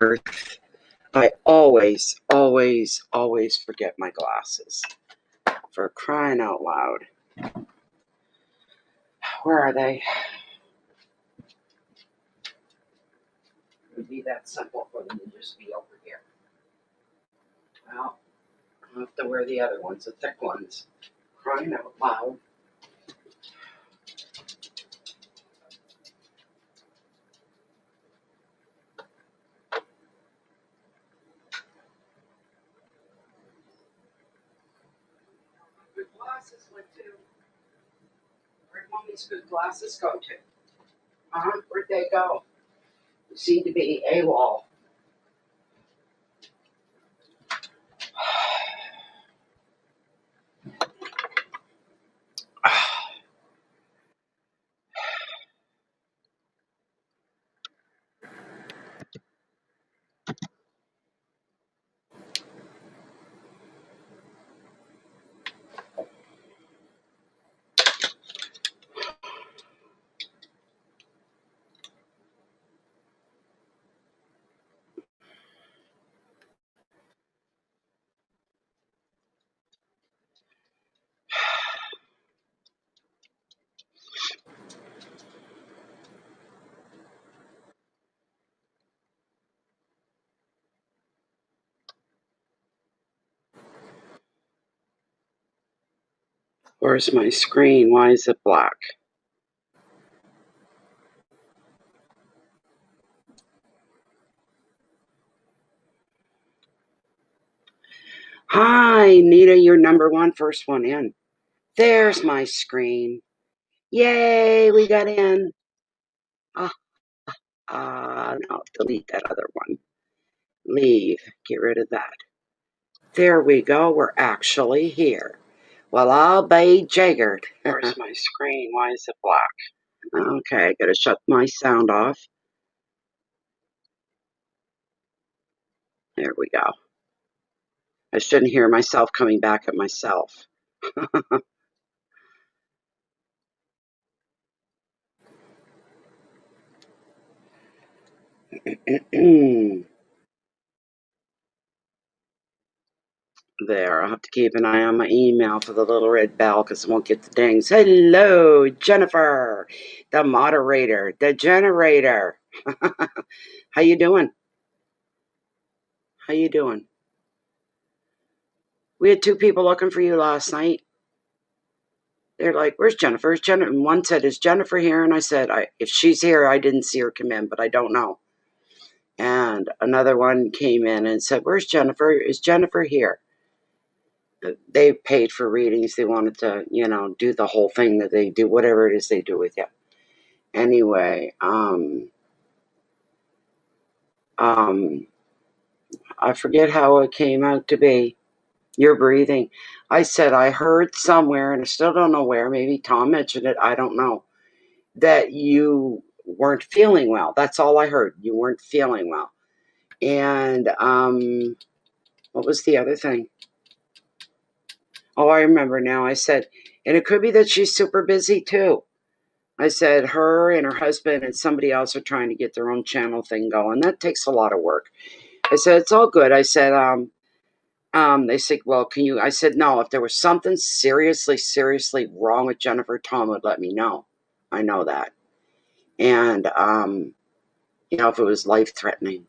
earth. I always, always, always forget my glasses. For crying out loud. Where are they? It would be that simple for them to just be over here. Well, I'll have to wear the other ones, the thick ones. Crying out loud. Good glasses went to. Where'd Mommy's good glasses go to? Where'd they go? You seem to be AWOL. Where's my screen? Why is it black? Hi, Nita, you're number one, first one in. There's my screen. Yay, we got in. No, delete that other one. Leave, get rid of that. There we go, we're actually here. Well, I'll be jaggered. Where's my screen? Why is it black? Okay, I gotta shut my sound off. There we go. I shouldn't hear myself coming back at myself. There, I'll have to keep an eye on my email for the little red bell because I won't get the dings. Hello, Jennifer, the moderator, the generator. How you doing? How you doing? We had two people looking for you last night. They're like, where's Jennifer? Is Jennifer? And one said, is Jennifer here? And I said, if she's here, I didn't see her come in, but I don't know. And another one came in and said, where's Jennifer? Is Jennifer here? They paid for readings. They wanted to, do the whole thing that they do, whatever it is they do with you. Anyway, I forget how it came out to be. You're breathing. I said, I heard somewhere, and I still don't know where, maybe Tom mentioned it, I don't know, that you weren't feeling well. That's all I heard. You weren't feeling well. And what was the other thing? Oh, I remember now. I said, and it could be that she's super busy too. I said, her and her husband and somebody else are trying to get their own channel thing going. That takes a lot of work. I said, it's all good. I said, they said, well, can you? I said, no, if there was something seriously, seriously wrong with Jennifer, Tom would let me know. I know that. And, if it was life-threatening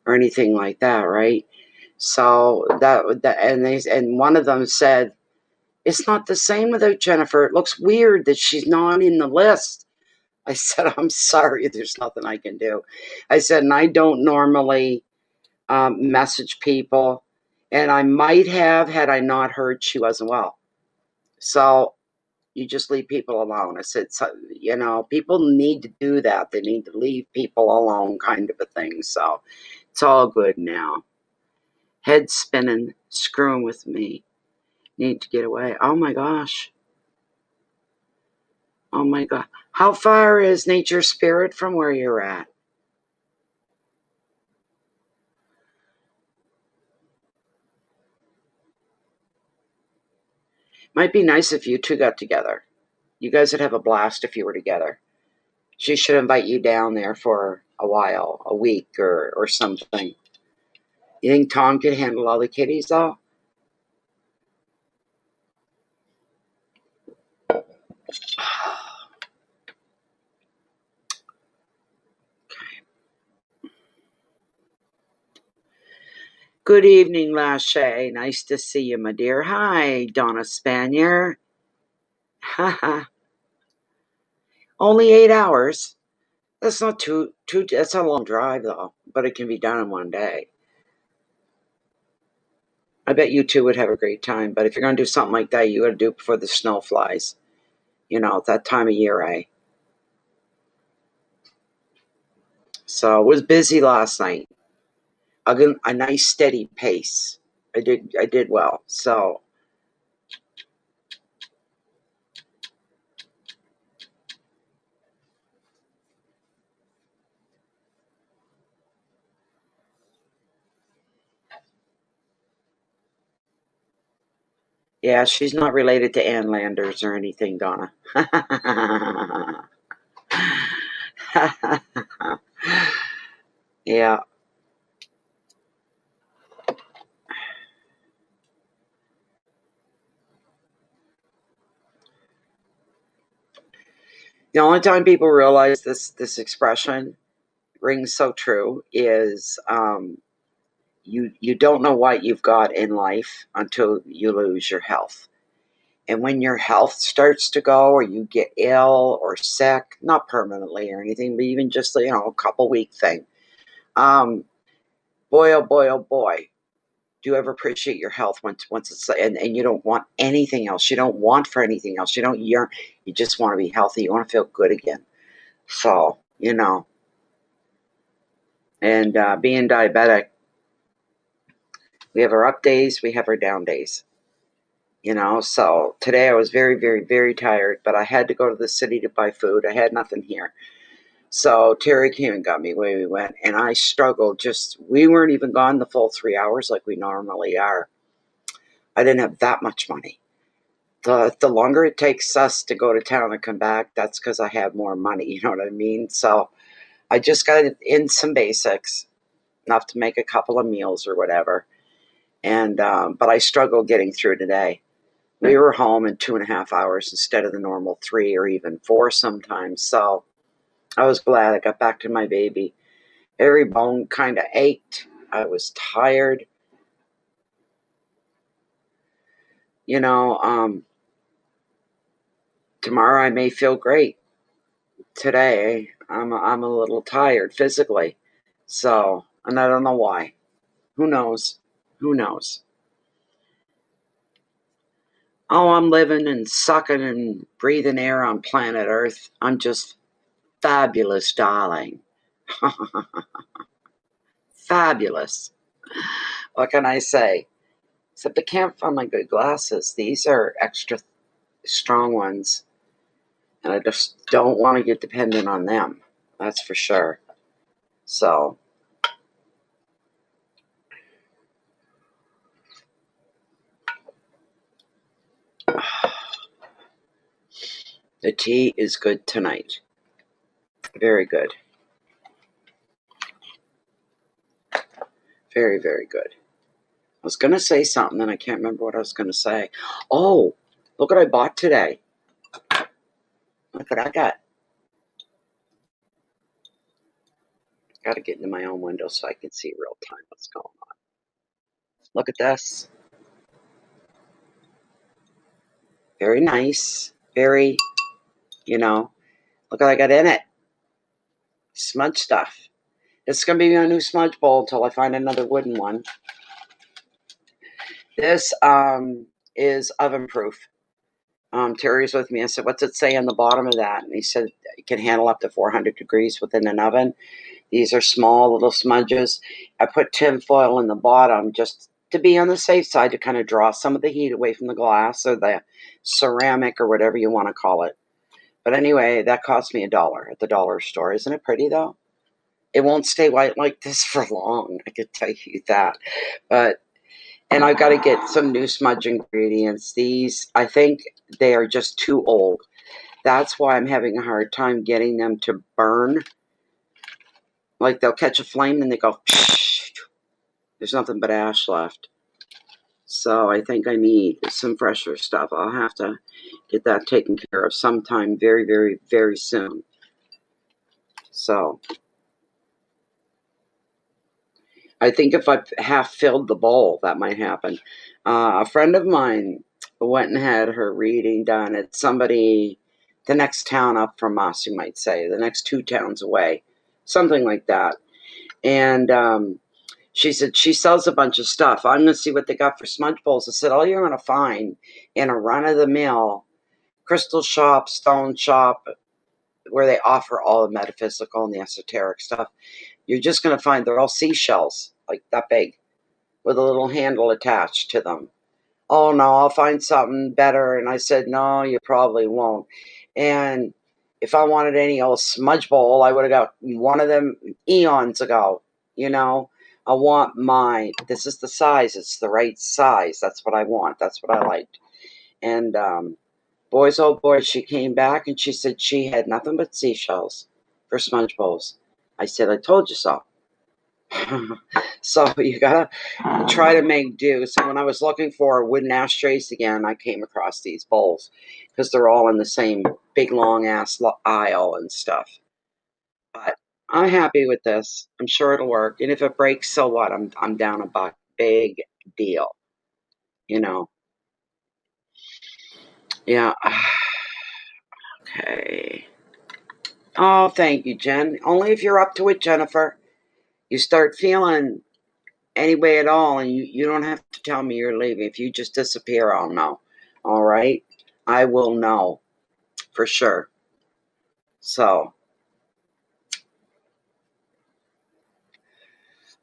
or anything like that, right? So and one of them said, it's not the same without Jennifer. It looks weird that she's not in the list. I said, I'm sorry, there's nothing I can do. I said, and I don't normally message people. And I might have had I not heard she wasn't well. So you just leave people alone. I said, so, people need to do that. They need to leave people alone, kind of a thing. So it's all good now. Head spinning, screwing with me. Need to get away. Oh my gosh. Oh my God. How far is Nature Spirit from where you're at? Might be nice if you two got together. You guys would have a blast if you were together. She should invite you down there for a while, a week or something. You think Tom could handle all the kitties, though? Good evening, Lachey. Nice to see you, my dear. Hi, Donna Spanier. Haha. Only 8 hours. That's not too. That's a long drive, though, but it can be done in one day. I bet you two would have a great time, but if you're going to do something like that, you got to do it before the snow flies. You know, that time of year, eh? So, it was busy last night. A nice steady pace. I did well. So, yeah, she's not related to Ann Landers or anything, Donna. Yeah. The only time people realize this expression rings so true is you don't know what you've got in life until you lose your health. And when your health starts to go, or you get ill or sick, not permanently or anything, but even just a couple week thing, boy oh boy oh boy, do you ever appreciate your health once it's and you don't want anything else. You don't want for anything else. You don't yearn. You just want to be healthy. You want to feel good again. So and being diabetic, we have our up days, we have our down days. So today I was very, very, very tired, but I had to go to the city to buy food. I had nothing here. So Terry came and got me where we went, and I struggled. We weren't even gone the full 3 hours like we normally are. I didn't have that much money. The longer it takes us to go to town and come back, that's because I have more money. You know what I mean? So I just got in some basics, enough to make a couple of meals or whatever. And but I struggled getting through today. We were home in 2.5 hours instead of the normal 3 or even 4 sometimes. So I was glad I got back to my baby. Every bone kind of ached. I was tired. Tomorrow I may feel great. Today I'm a little tired physically. So, and I don't know why. Who knows? Who knows? Oh, I'm living and sucking and breathing air on planet Earth. I'm just fabulous, darling. Fabulous. What can I say? Except I can't find my good glasses. These are extra strong ones. And I just don't want to get dependent on them. That's for sure. So, the tea is good tonight. Very good. Very, very good. I was going to say something and I can't remember what I was going to say. Oh, look what I bought today. Look what I got. Got to get into my own window so I can see real time what's going on. Look at this. Very nice. Very, look what I got in it. Smudge stuff. It's going to be my new smudge bowl until I find another wooden one. This is oven proof. Terry's with me. I said, what's it say on the bottom of that? And he said, it can handle up to 400 degrees within an oven. These are small little smudges. I put tin foil in the bottom just to be on the safe side, to kind of draw some of the heat away from the glass or the ceramic or whatever you want to call it. But anyway, that cost me $1 at the dollar store. Isn't it pretty, though? It won't stay white like this for long, I could tell you that. And I've got to get some new smudge ingredients. These, I think they are just too old. That's why I'm having a hard time getting them to burn. Like they'll catch a flame and they go, there's nothing but ash left. So I think I need some fresher stuff. I'll have to get that taken care of sometime very, very, very soon. So I think if I half filled the bowl, that might happen. A friend of mine went and had her reading done at somebody, the next town up from us, you might say, the next 2 towns away, something like that. And she said she sells a bunch of stuff. I'm going to see what they got for smudge bowls. I said, all you're going to find in a run of the mill crystal shop, stone shop, where they offer all the metaphysical and the esoteric stuff, you're just going to find they're all seashells, like that big, with a little handle attached to them. Oh no, I'll find something better. And I said, no, you probably won't. And if I wanted any old smudge bowl, I would have got one of them eons ago. You know, I want mine. This is the size. It's the right size. That's what I want. That's what I liked. And boys, oh boys, she came back and she said she had nothing but seashells for smudge bowls. I said, I told you so. So you gotta try to make do. So when I was looking for wooden ashtrays again, I came across these bowls because they're all in the same big long ass aisle and stuff. But I'm happy with this. I'm sure it'll work. And if it breaks, so what? I'm down a buck. Big deal. You know. Yeah. Okay. Oh, thank you, Jen. Only if you're up to it, Jennifer. You start feeling any way at all, and you don't have to tell me you're leaving. If you just disappear, I'll know. All right? I will know for sure. So,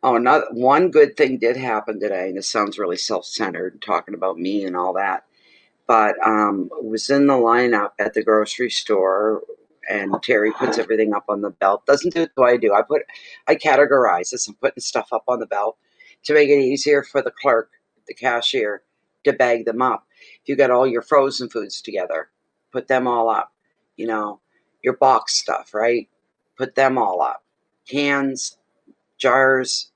another one good thing did happen today, and this sounds really self-centered, talking about me and all that. But was in the lineup at the grocery store, and Terry puts everything up on the belt. Doesn't do it the way I do. I categorize this. I'm putting stuff up on the belt to make it easier for the clerk, the cashier, to bag them up. If you got all your frozen foods together, put them all up. You know, your box stuff, right? Put them all up. Cans, jars,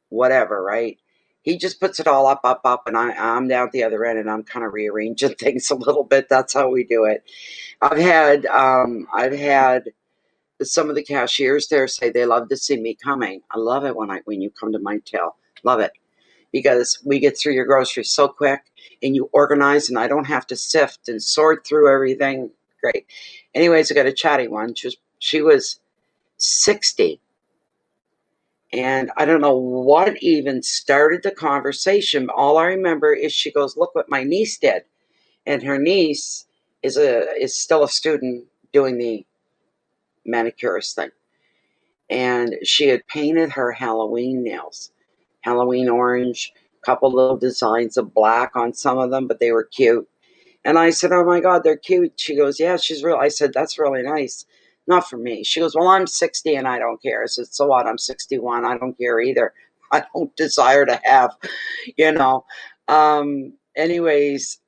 whatever, right? He just puts it all up, and I'm down at the other end, and I'm kind of rearranging things a little bit. That's how we do it. I've had some of the cashiers there say they love to see me coming. I love it when you come to my tail. Love it because we get through your groceries so quick, and you organize, and I don't have to sift and sort through everything. Great. Anyways, I got a chatty one. She was 60. And I don't know what even started the conversation. All I remember is she goes, "Look what my niece did," and her niece is still a student doing the manicurist thing, and she had painted her Halloween nails, Halloween orange, a couple little designs of black on some of them, but they were cute. And I said, "Oh my God, they're cute." She goes, "Yeah, she's real." I said, "That's really nice." Not for me. She goes, "Well, I'm 60 and I don't care." I said, "So what? I'm 61. I don't care either. I don't desire to have, you know." Anyways,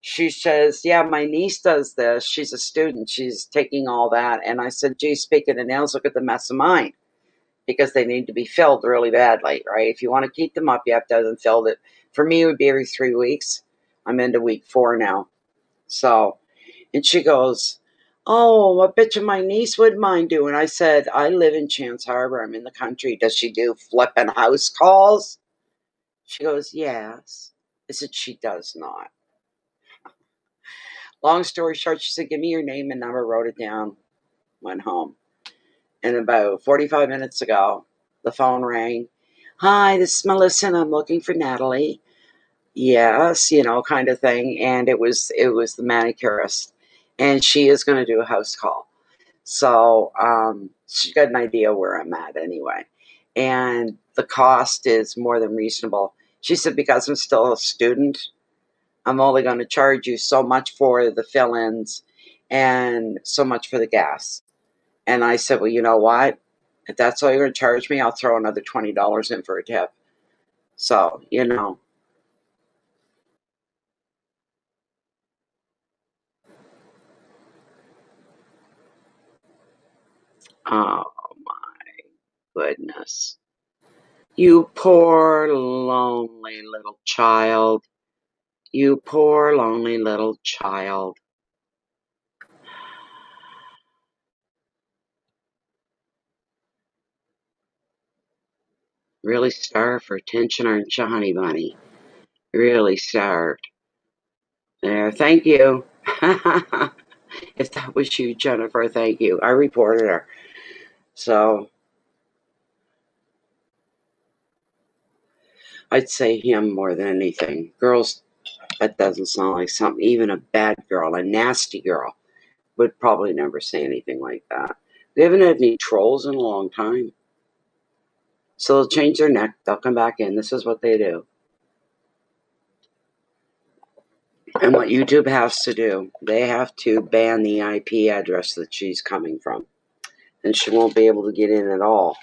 she says, "Yeah, my niece does this. She's a student. She's taking all that." And I said, "Gee, speaking of nails, look at the mess of mine because they need to be filled really badly, right? If you want to keep them up, you have to have them filled. It For me, it would be every 3 weeks. I'm into week 4 now." So, and she goes, "Oh, I bet you my niece would mind doing." I said, "I live in Chance Harbor. I'm in the country. Does she do flipping house calls?" She goes, "Yes." I said, "She does not." Long story short, she said, "Give me your name and number," wrote it down, went home. And about 45 minutes ago, the phone rang. "Hi, this is Melissa, and I'm looking for Natalie." Yes, kind of thing. And it was the manicurist, and she is going to do a house call. So she got an idea where I'm at anyway, and the cost is more than reasonable. She said, "Because I'm still a student, I'm only going to charge you so much for the fill-ins and so much for the gas." And I said, "Well, you know what? If that's all you're going to charge me, I'll throw another $20 in for a tip." So, Oh my goodness. You poor lonely little child. You poor lonely little child. Really starved for attention, aren't you, honey bunny? Really starved. There, thank you. If that was you, Jennifer, thank you. I reported her. So I'd say him more than anything. Girls, that doesn't sound like something. Even a bad girl, a nasty girl, would probably never say anything like that. We haven't had any trolls in a long time. So they'll change their neck, they'll come back in. This is what they do. And what YouTube has to do, they have to ban the IP address that she's coming from. And she won't be able to get in at all.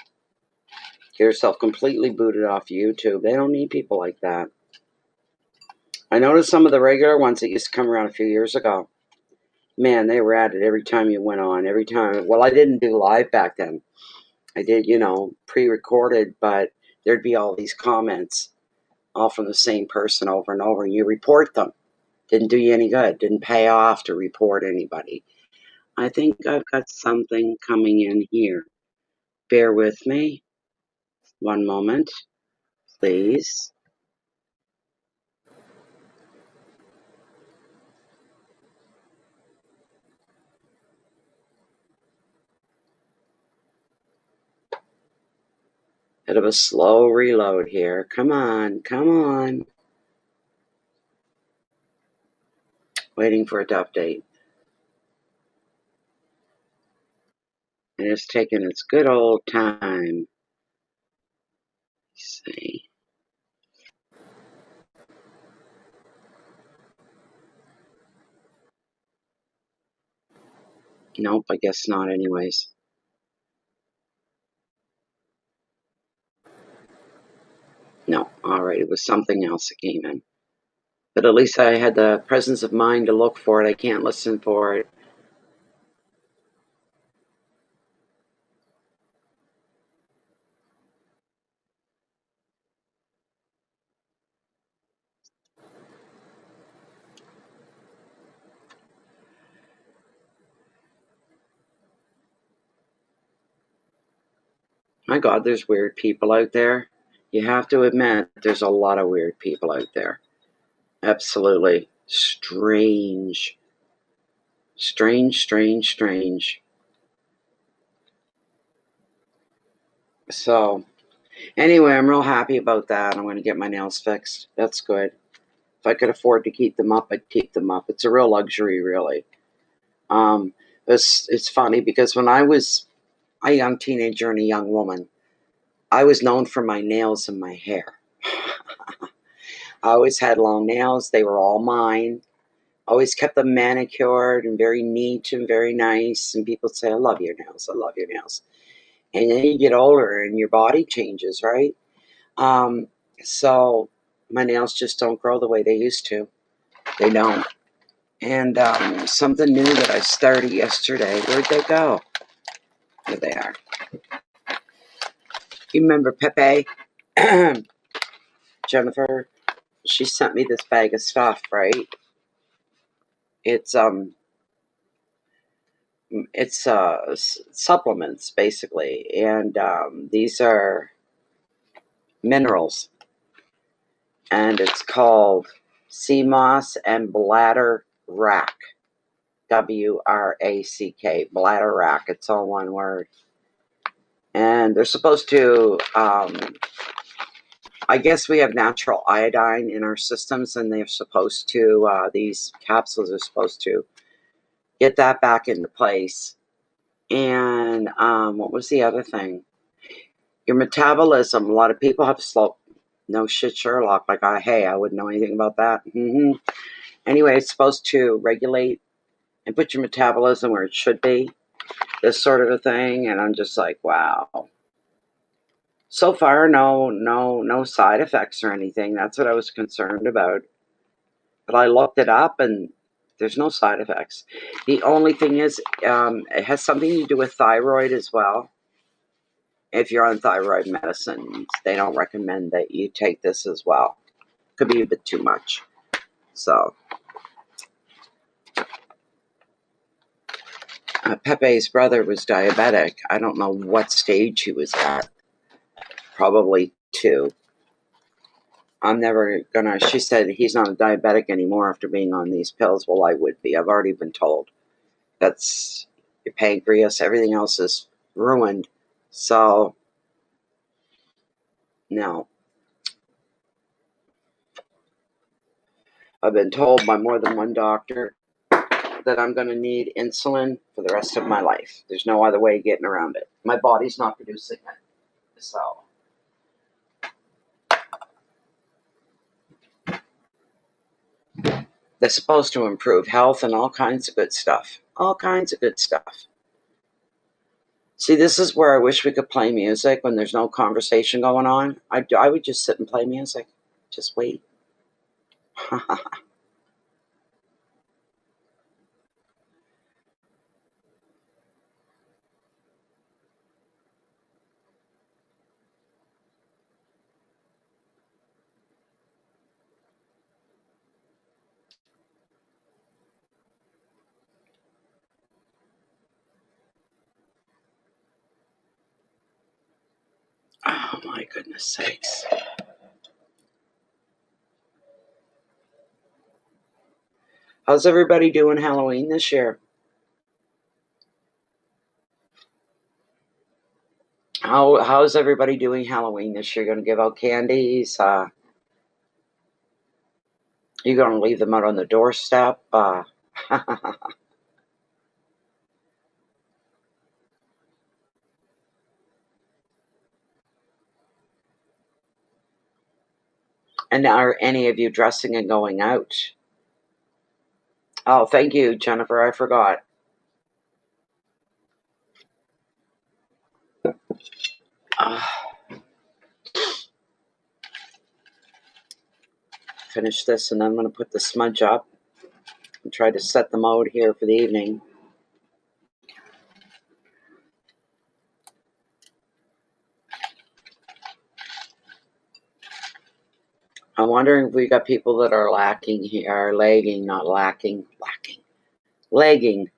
Get herself completely booted off YouTube. They don't need people like that. I noticed some of the regular ones that used to come around a few years ago. Man, they were at it every time you went on. Every time. Well, I didn't do live back then. I did, pre-recorded, but there'd be all these comments, all from the same person over and over, and you report them. Didn't do you any good. Didn't pay off to report anybody. I think I've got something coming in here. Bear with me. One moment, please. Bit of a slow reload here. Come on, come on. Waiting for it to update. And it's taking its good old time. Let's see. Nope, I guess not anyways. No, alright, it was something else that came in. But at least I had the presence of mind to look for it. I can't listen for it. My God, there's weird people out there. You have to admit, there's a lot of weird people out there. Absolutely strange. Strange, strange, strange. So, anyway, I'm real happy about that. I'm going to get my nails fixed. That's good. If I could afford to keep them up, I'd keep them up. It's a real luxury, really. Um, it's funny because when I was a young teenager and a young woman, I was known for my nails and my hair. I always had long nails. They were all mine. Always kept them manicured and very neat and very nice. And people say, I love your nails. I love your nails. And then you get older and your body changes, right? Um, so my nails just don't grow the way they used to. They don't. And something new that I started yesterday. Where'd they go? There they are. You remember Pepe? Jennifer, she sent me this bag of stuff, right? It's supplements basically, and these are minerals, and it's called sea moss and bladder rack. WRACK, bladder rack. It's all one word, and they're supposed to. I guess we have natural iodine in our systems, and they're supposed to. These capsules are supposed to get that back into place. And what was the other thing? Your metabolism. A lot of people have slow. No shit, Sherlock. Like, I wouldn't know anything about that. Anyway, it's supposed to regulate and put your metabolism where it should be. This sort of a thing, and I'm just like, wow. So far, no side effects or anything. That's what I was concerned about. But I looked it up, and There's no side effects. The only thing is, it has something to do with thyroid as well. If you're on thyroid medicine, they don't recommend that you take this as well. Could be a bit too much. So, Pepe's brother was diabetic. I don't know what stage he was at. Probably 2. I'm never gonna, she said he's not a diabetic anymore after being on these pills. Well, I would be. I've already been told. That's your pancreas, everything else is ruined. So, no. I've been told by more than one doctor that I'm going to need insulin for the rest of my life. There's no other way of getting around it. My body's not producing it. So, they're supposed to improve health and all kinds of good stuff. All kinds of good stuff. See, this is where I wish we could play music when there's no conversation going on. I would just sit and play music. Just wait. Oh my goodness sakes. How's everybody doing Halloween this year? How's everybody doing Halloween this year? Going to give out candies? You going to leave them out on the doorstep? And are any of you dressing and going out? Oh, thank you, Jennifer. I forgot. Finish this, and then I'm going to put the smudge up and try to set the mode here for the evening. I'm wondering if we got people that are lacking here, are lagging, not lacking, lagging.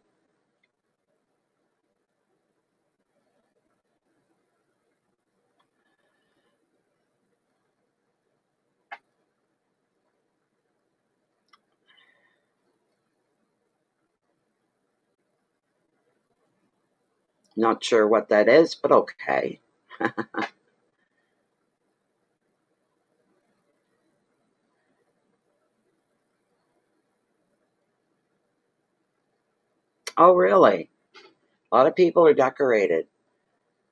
Not sure what that is, but okay. Oh, really? A lot of people are decorated.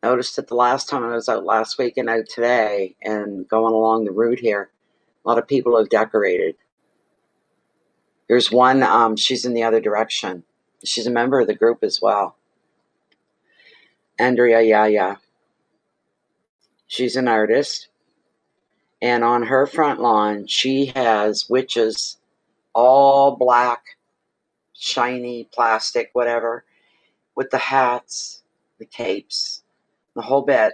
Noticed it the last time I was out last week and out today and going along the route here. A lot of people have decorated. There's one, she's in the other direction. She's a member of the group as well. Andrea Yaya. She's an artist. And on her front lawn, she has witches, all black, shiny, plastic, whatever, with the hats, the capes, the whole bit.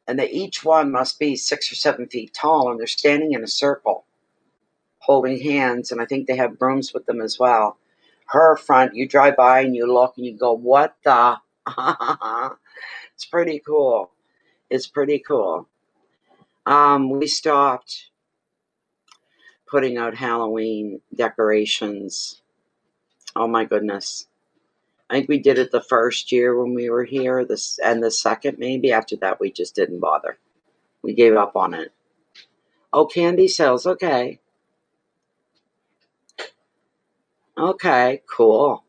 And they each one must be 6 or 7 feet tall, and they're standing in a circle, holding hands, and I think they have brooms with them as well. Her front, you drive by and you look and you go, what the? It's pretty cool. It's pretty cool. We stopped putting out Halloween decorations. Oh my goodness. I think we did it the first year when we were here, and the second maybe. After that, we just didn't bother. We gave up on it. Oh, candy sales. Okay. Okay, cool.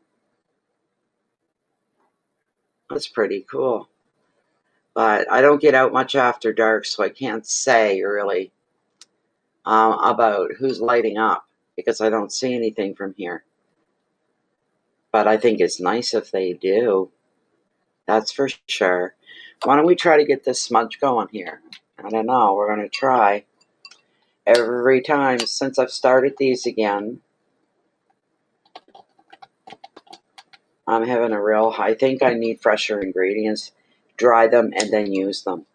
That's pretty cool. But I don't get out much after dark, so I can't say really about who's lighting up because I don't see anything from here. But I think it's nice if they do. That's for sure. Why don't we try to get this smudge going here? I don't know. We're going to try. Every time since I've started these again, I'm having a real, I think I need fresher ingredients. Dry them and then use them.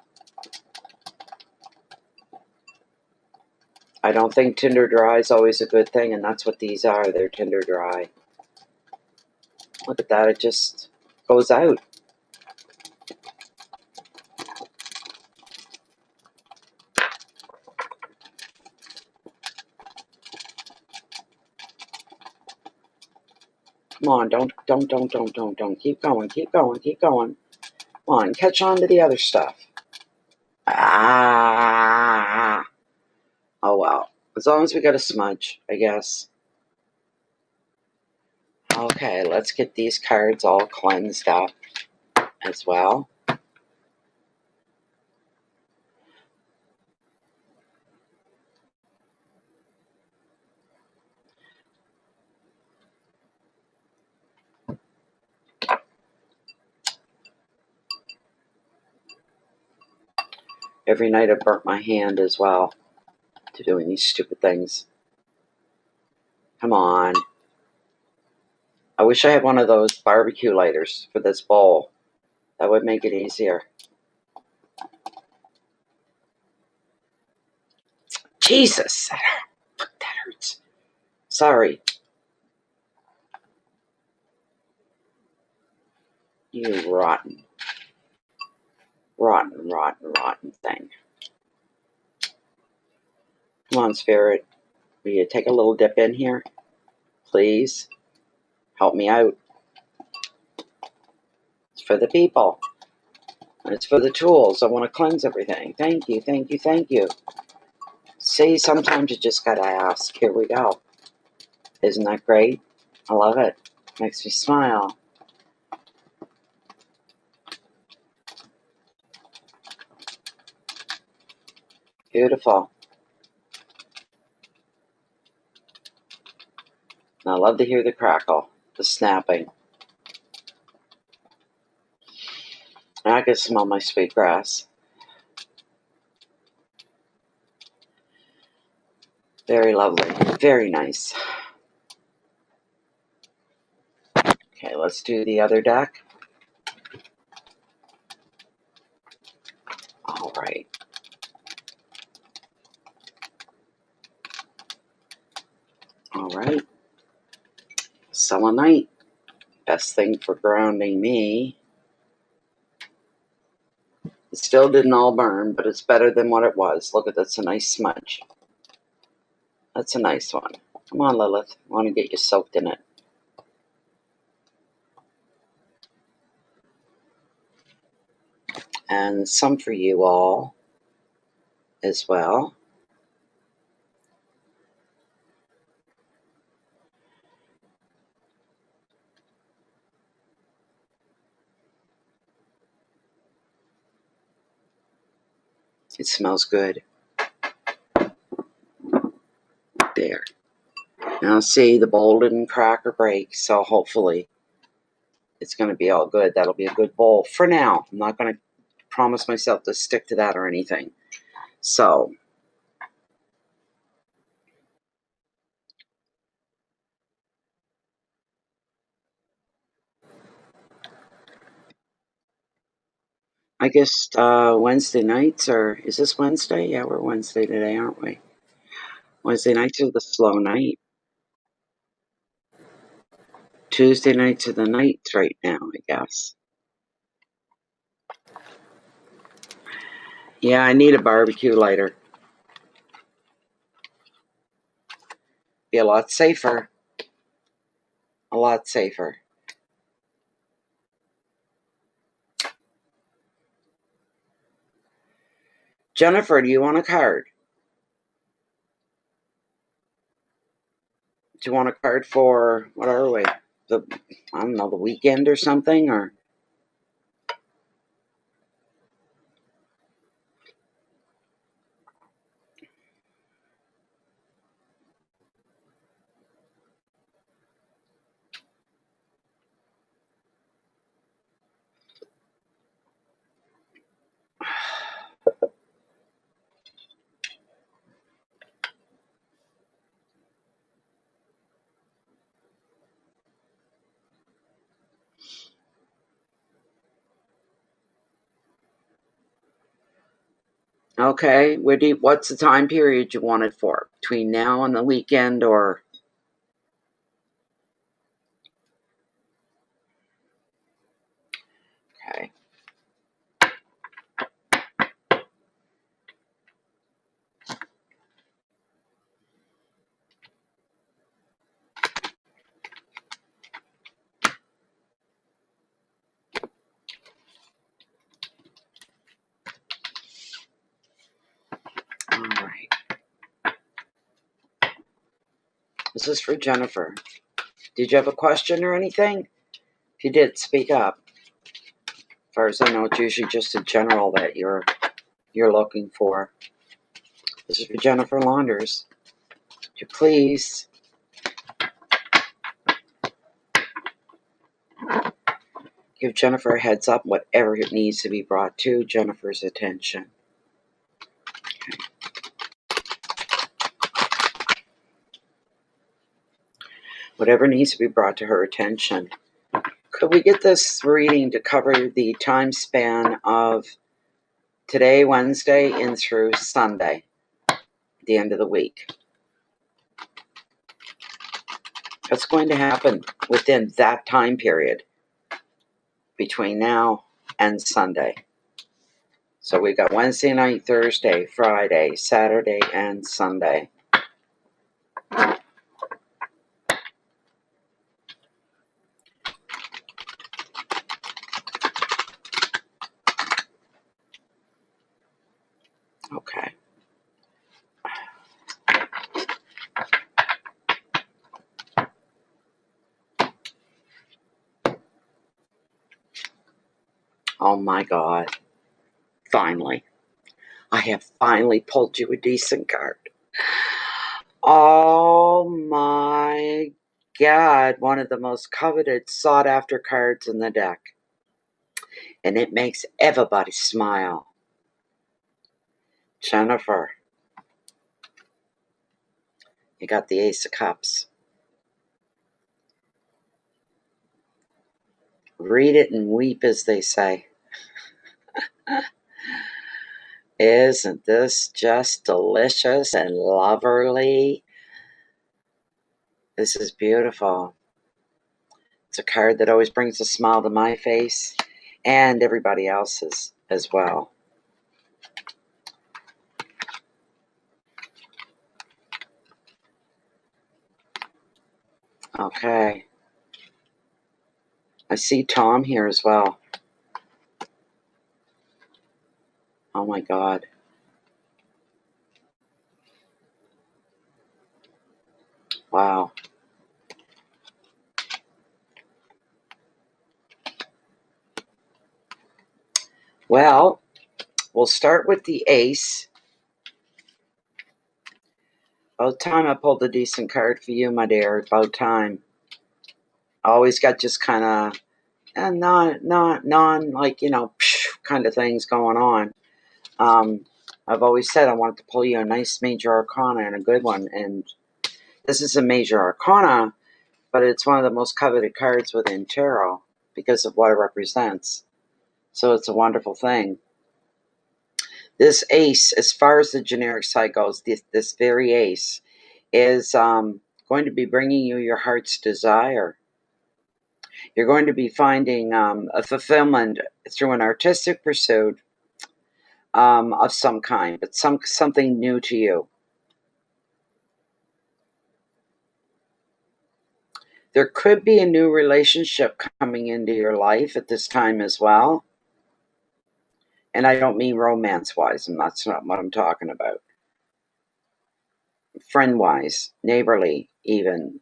I don't think tinder dry is always a good thing, and that's what these are. They're tinder dry. Look at that, it just goes out. Come on, don't. Keep going. Come on, catch on to the other stuff. Ah. Oh well. As long as we got a smudge, I guess. Okay, let's get these cards all cleansed up as well. Every night I burnt my hand as well to doing these stupid things. Come on. I wish I had one of those barbecue lighters for this bowl. That would make it easier. Jesus, that hurts. Sorry. You rotten thing. Come on, Spirit. Will you take a little dip in here? Please? Help me out. It's for the people. It's for the tools. I want to cleanse everything. Thank you. See, sometimes you just gotta ask. Here we go. Isn't that great? I love it. Makes me smile. Beautiful. And I love to hear the crackle, the snapping. And I can smell my sweet grass. Very lovely. Very nice. Okay, let's do the other deck. All right. All right. Selenite. Best thing for grounding me. It still didn't all burn, but it's better than what it was. Look at that's a nice smudge. That's a nice one. Come on, Lilith. I want to get you soaked in it. And some for you all as well. It smells good. There. Now see, the bowl didn't crack or break, so hopefully it's going to be all good. That'll be a good bowl for now. I'm not going to promise myself to stick to that or anything. So I guess Wednesday nights, or is this Wednesday? Yeah, we're Wednesday today, aren't we? Wednesday nights are the slow night. Tuesday nights are the nights right now, I guess. Yeah, I need a barbecue lighter. Be a lot safer. A lot safer. Jennifer, do you want a card? Do you want a card for, what are we? I don't know, the weekend or something? Or Okay. What's the time period you want it for? Between now and the weekend, or? Okay. All right. This is for Jennifer. Did you have a question or anything? If you did, speak up. As far as I know, it's usually just a general that you're looking for. This is for Jennifer Launders. Would you please give Jennifer a heads up, whatever it needs to be brought to Jennifer's attention. Whatever needs to be brought to her attention. Could we get this reading to cover the time span of today, Wednesday, in through Sunday, the end of the week? What's going to happen within that time period between now and Sunday? So we got Wednesday night, Thursday, Friday, Saturday, and Sunday. Okay. Oh my God. Finally. I have finally pulled you a decent card. Oh my God. One of the most coveted, sought after cards in the deck. And it makes everybody smile. Jennifer. You got the Ace of Cups. Read it and weep, as they say. Isn't this just delicious and loverly? This is beautiful. It's a card that always brings a smile to my face and everybody else's as well. Okay. I see Tom here as well. Oh my God. Wow. Well, we'll start with the Ace. About time I pulled a decent card for you, my dear. About time. Always got just kind of non like, kind of things going on. I've always said I wanted to pull you a nice major arcana and a good one, and this is a major arcana, but it's one of the most coveted cards within tarot because of what it represents. So it's a wonderful thing. This Ace, as far as the generic side goes, this very Ace is going to be bringing you your heart's desire. You're going to be finding a fulfillment through an artistic pursuit of some kind, but something new to you. There could be a new relationship coming into your life at this time as well. And I don't mean romance-wise, and that's not what I'm talking about. Friend-wise, neighborly, even.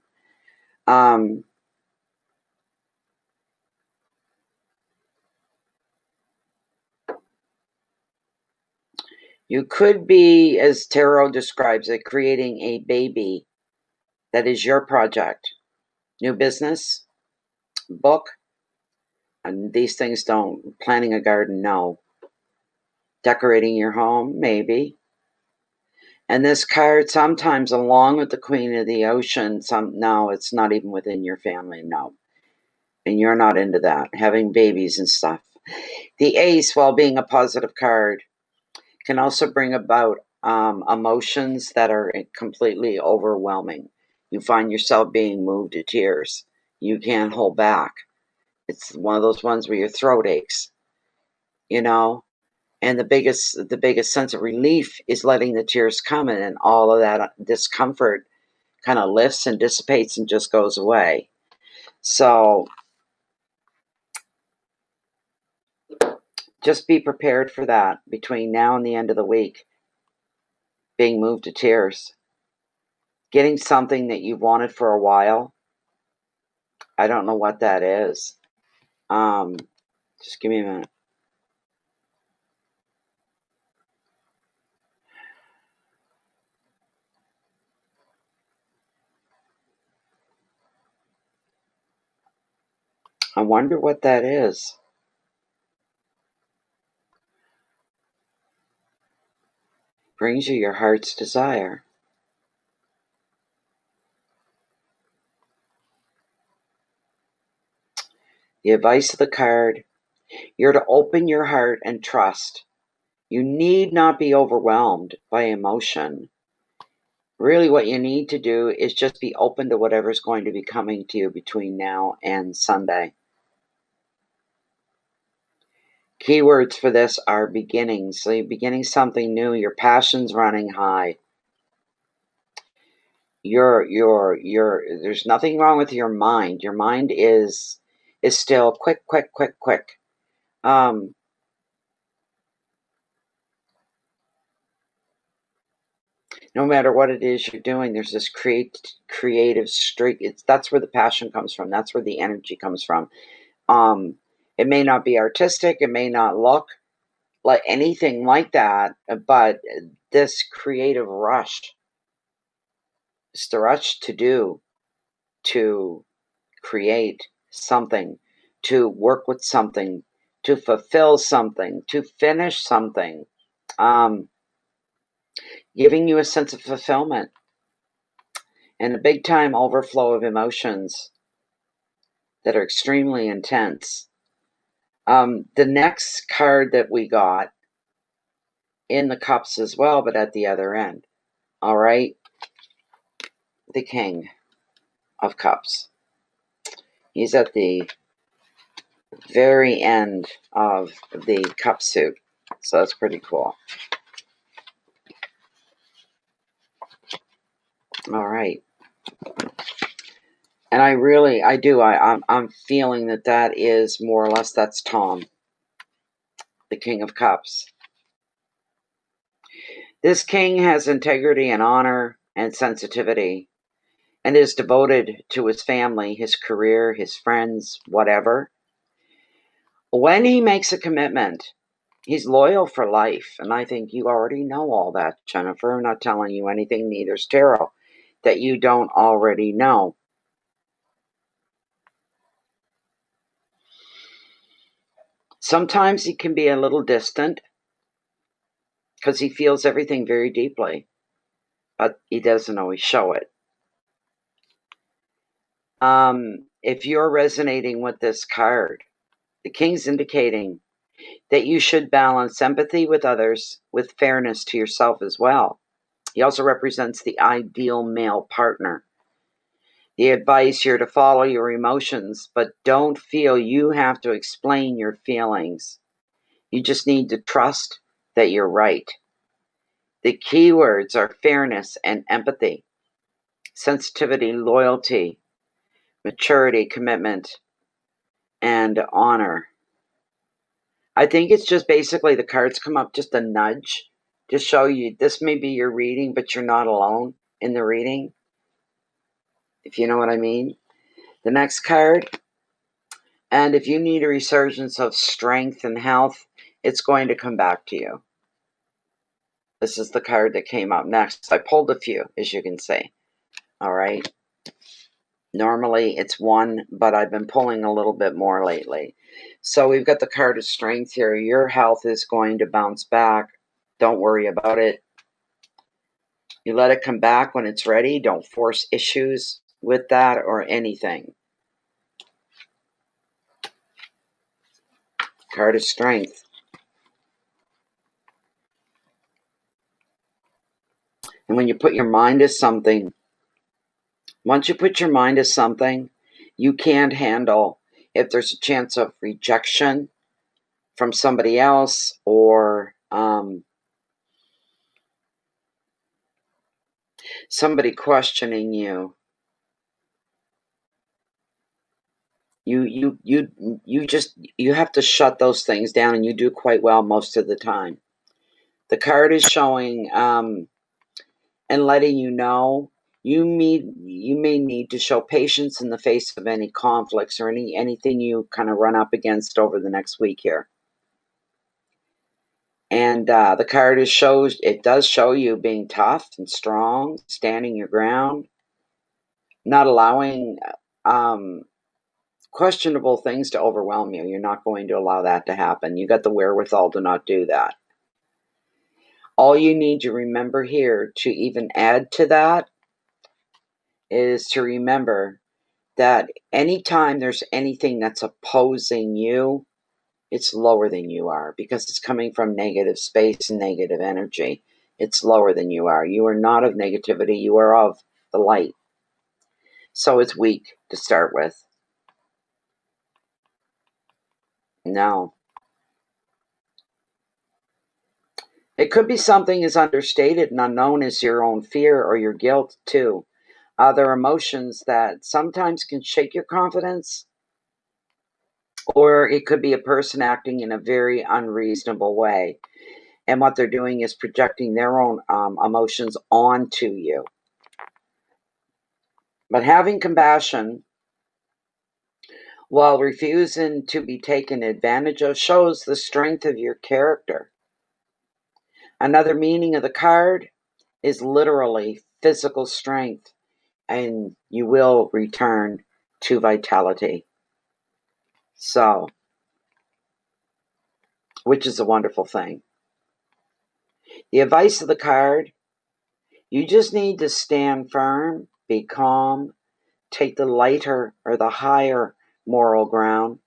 You could be, as tarot describes it, creating a baby that is your project. New business, book, and these things don't. Planting a garden, no. Decorating your home, maybe. And this card, sometimes along with the Queen of the Ocean, no, it's not even within your family, no. And you're not into that, having babies and stuff. The Ace, while being a positive card, Can also bring about emotions that are completely overwhelming. You find yourself being moved to tears. You can't hold back. It's one of those ones where your throat aches, you know? And the biggest sense of relief is letting the tears come in, and all of that discomfort kind of lifts and dissipates and just goes away. So just be prepared for that between now and the end of the week. Being moved to tears. Getting something that you've wanted for a while. I don't know what that is. Just give me a minute. I wonder what that is. Brings you your heart's desire. The advice of the card. You're to open your heart and trust. You need not be overwhelmed by emotion. Really, what you need to do is just be open to whatever's going to be coming to you between now and Sunday. Keywords for this are beginnings. So you're beginning something new. Your passion's running high. There's nothing wrong with your mind. Your mind is still quick. No matter what it is you're doing, there's this creative streak. That's where the passion comes from. That's where the energy comes from. It may not be artistic. It may not look like anything like that, but this creative rush, it's the rush to create something, to work with something, to fulfill something, to finish something, giving you a sense of fulfillment and a big time overflow of emotions that are extremely intense. The next card that we got in the cups as well, but at the other end, all right, the King of Cups. He's at the very end of the cup suit, so that's pretty cool. All right. And I'm feeling that is more or less, that's Tom, the King of Cups. This king has integrity and honor and sensitivity and is devoted to his family, his career, his friends, whatever. When he makes a commitment, he's loyal for life. And I think you already know all that, Jennifer. I'm not telling you anything, neither's Tarot, that you don't already know. Sometimes he can be a little distant because he feels everything very deeply, but he doesn't always show it. If you're resonating with this card, the King's indicating that you should balance empathy with others with fairness to yourself as well. He also represents the ideal male partner. The advice here to follow your emotions, but don't feel you have to explain your feelings. You just need to trust that you're right. The keywords are fairness and empathy, sensitivity, loyalty, maturity, commitment, and honor. I think it's just basically the cards come up just a nudge to show you this may be your reading, but you're not alone in the reading, if you know what I mean. The next card, and if you need a resurgence of strength and health, it's going to come back to you. This is the card that came up next. I pulled a few, as you can see. All right. Normally it's one, but I've been pulling a little bit more lately. So we've got the card of strength here. Your health is going to bounce back. Don't worry about it. You let it come back when it's ready. Don't force issues with that or anything. Card of strength. when you put your mind to something, once you put your mind to something, you can't handle if there's a chance of rejection from somebody else or somebody questioning you. You have to shut those things down, and you do quite well most of the time. The card is showing and letting you know you may need to show patience in the face of any conflicts or anything you kind of run up against over the next week here. And the card it does show you being tough and strong, standing your ground, not allowing questionable things to overwhelm you. You're not going to allow that to happen. You got the wherewithal to not do that. All you need to remember here to even add to that is to remember that anytime there's anything that's opposing you, it's lower than you are because it's coming from negative space and negative energy. It's lower than you are. You are not of negativity. You are of the light. So it's weak to start with. No. It could be something as understated and unknown as your own fear or your guilt, too. Other emotions that sometimes can shake your confidence, or it could be a person acting in a very unreasonable way. And what they're doing is projecting their own emotions onto you. But having compassion while refusing to be taken advantage of shows the strength of your character. Another meaning of the card is literally physical strength, and you will return to vitality. So, which is a wonderful thing. The advice of the card, you just need to stand firm, be calm, take the lighter or the higher moral ground.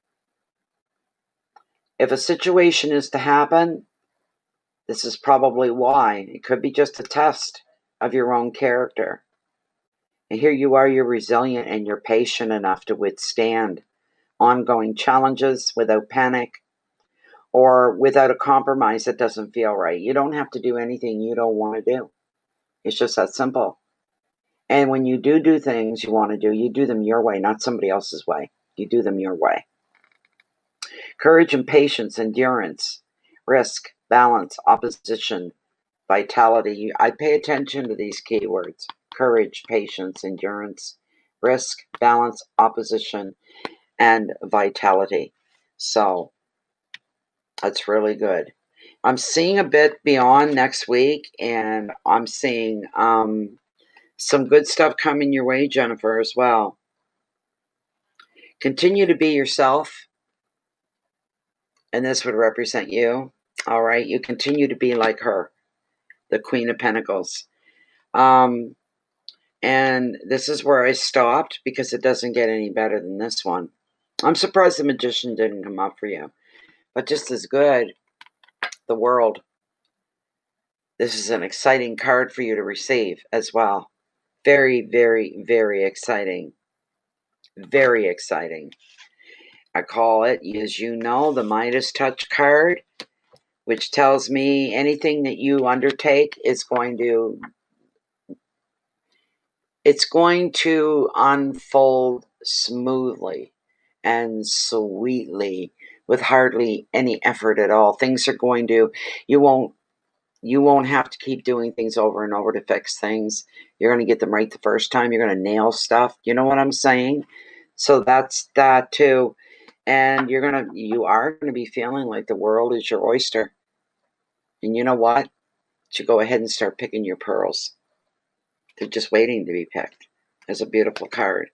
If a situation is to happen, this is probably why. It could be just a test of your own character. And here you are, you're resilient and you're patient enough to withstand ongoing challenges without panic or without a compromise that doesn't feel right. You don't have to do anything you don't want to do. It's just that simple. And when you do things you want to do, you do them your way, not somebody else's way. You do them your way. Courage and patience, endurance, risk, balance, opposition, vitality. I pay attention to these keywords: courage, patience, endurance, risk, balance, opposition, and vitality. So that's really good. I'm seeing a bit beyond next week, and I'm seeing some good stuff coming your way, Jennifer, as well. Continue to be yourself, and this would represent you. All right, you continue to be like her, the Queen of Pentacles. And this is where I stopped because it doesn't get any better than this one. I'm surprised the Magician didn't come up for you, but just as good, the World. This is an exciting card for you to receive as well. Very, very, very exciting. Very exciting. I call it, as you know, the Midas Touch card, which tells me anything that you undertake is going to unfold smoothly and sweetly with hardly any effort at all. Things are going to, you won't have to keep doing things over and over to fix things. You're going to get them right the first time. You're going to nail stuff. You know what I'm saying? So that's that too. And you are going to be feeling like the world is your oyster. And you know what? You should go ahead and start picking your pearls. They're just waiting to be picked. It's a beautiful card.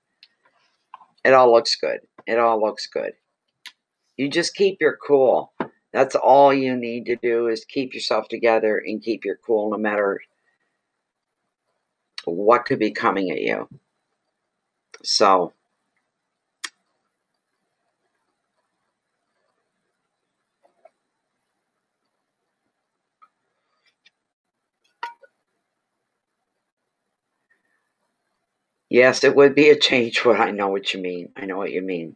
It all looks good. It all looks good. You just keep your cool. That's all you need to do is keep yourself together and keep your cool no matter what could be coming at you. So, Yes, it would be a change, but I know what you mean. I know what you mean.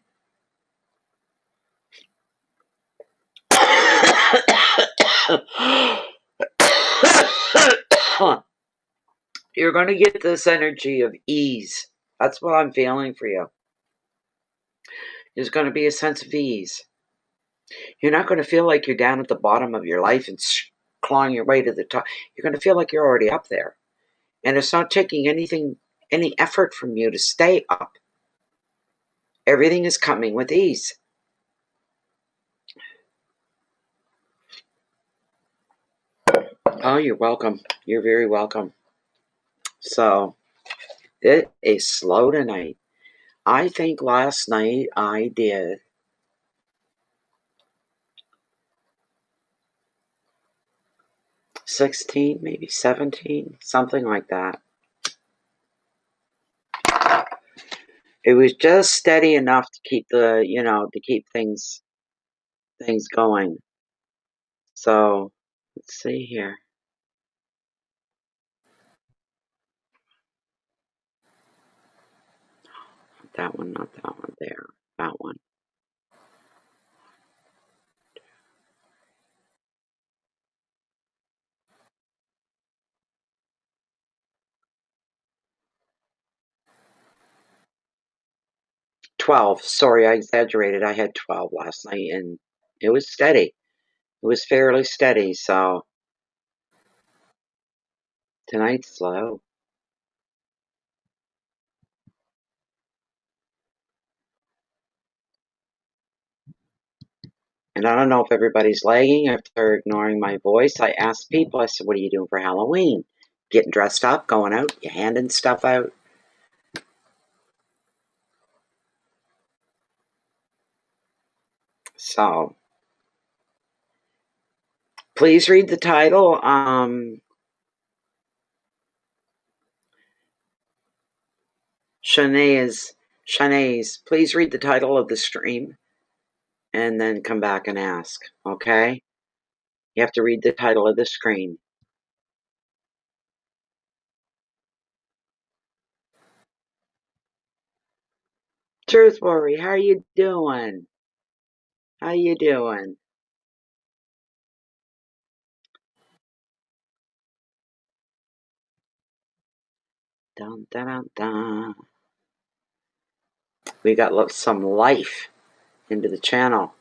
You're going to get this energy of ease. That's what I'm feeling for you. There's going to be a sense of ease. You're not going to feel like you're down at the bottom of your life and clawing your way to the top. You're going to feel like you're already up there. And it's not taking any effort from you to stay up. Everything is coming with ease. Oh, you're welcome. You're very welcome. So, it is slow tonight. I think last night I did 16, maybe 17, something like that. It was just steady enough to keep to keep things going. So, let's see here. That one, not that one, there. That one. $12. Sorry, I exaggerated. I had 12 last night, and it was steady. It was fairly steady, so tonight's slow. And I don't know if everybody's lagging, if they're ignoring my voice. I asked people, I said, what are you doing for Halloween? Getting dressed up, going out, you handing stuff out? So, please read the title. Shanae's, please read the title of the stream and then come back and ask, okay? You have to read the title of the screen. Truth Worry, how you doing? How you doing? Dun, dun, dun, dun. We got some life into the channel.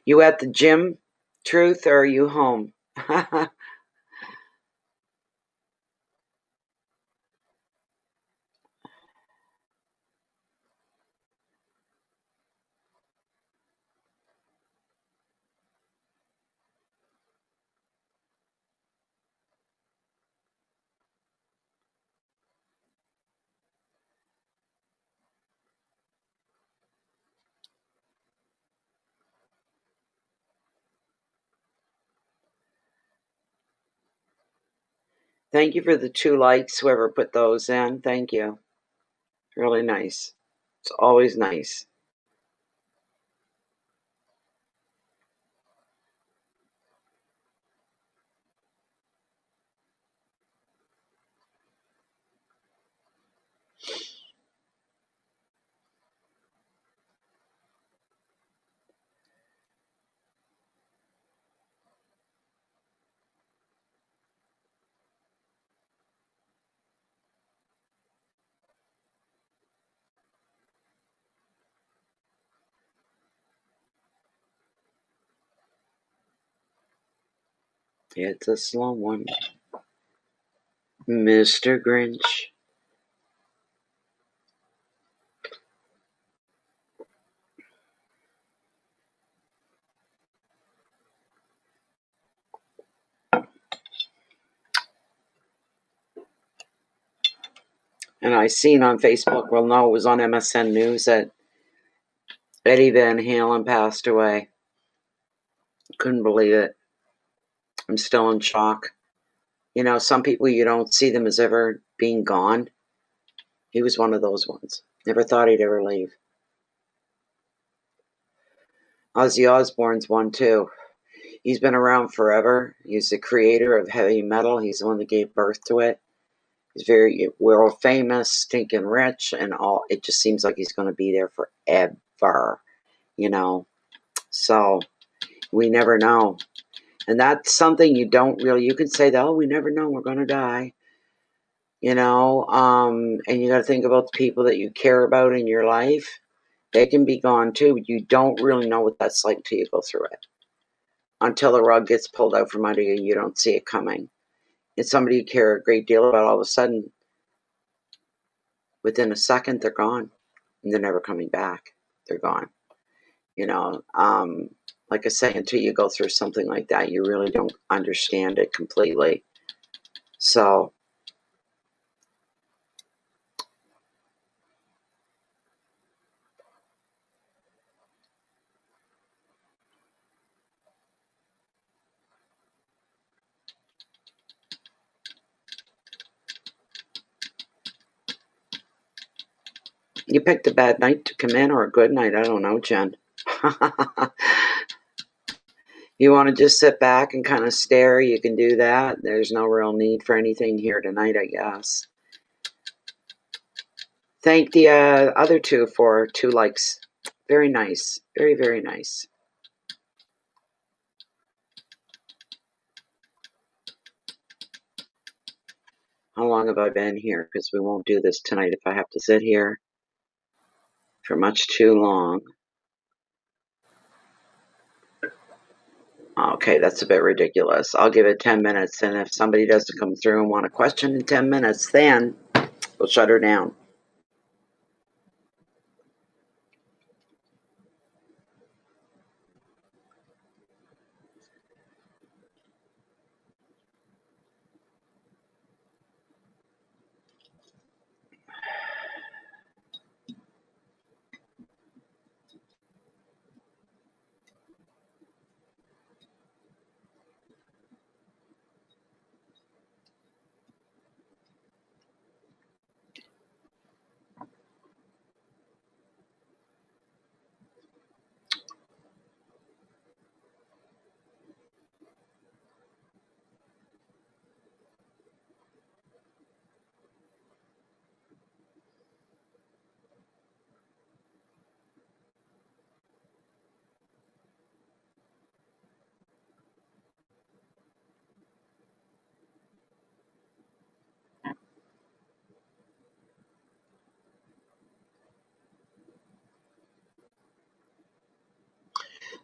You at the gym, Truth, or are you home? Thank you for the 2 likes, whoever put those in. Thank you. Really nice. It's always nice. It's a slow one. Mr. Grinch. And I seen on Facebook, well, no, it was on MSN News that Eddie Van Halen passed away. Couldn't believe it. I'm still in shock. You know, some people you don't see them as ever being gone. He was one of those ones. Never thought he'd ever leave. Ozzy Osbourne's one too. He's been around forever. He's the creator of heavy metal. He's the one that gave birth to it. He's very world famous, stinking rich, and all. It just seems like he's going to be there forever, you know. So we never know, and that's something you don't really. You can say that, oh, we never know, we're going to die, you know. And you got to think about the people that you care about in your life. They can be gone too. You don't really know what that's like till you go through it. Until the rug gets pulled out from under you, you don't see it coming. It's somebody you care a great deal about. All of a sudden, within a second, they're gone, and they're never coming back. They're gone. You know, like I say, until you go through something like that, you really don't understand it completely. So, you picked a bad night to come in or a good night. I don't know, Jen. You want to just sit back and kind of stare, you can do that. There's no real need for anything here tonight, I guess. Thank the other two for 2 likes. Very nice. Very, very nice. How long have I been here? Because we won't do this tonight if I have to sit here for much too long. Okay, that's a bit ridiculous. I'll give it 10 minutes, and if somebody doesn't come through and want a question in 10 minutes, then we'll shut her down.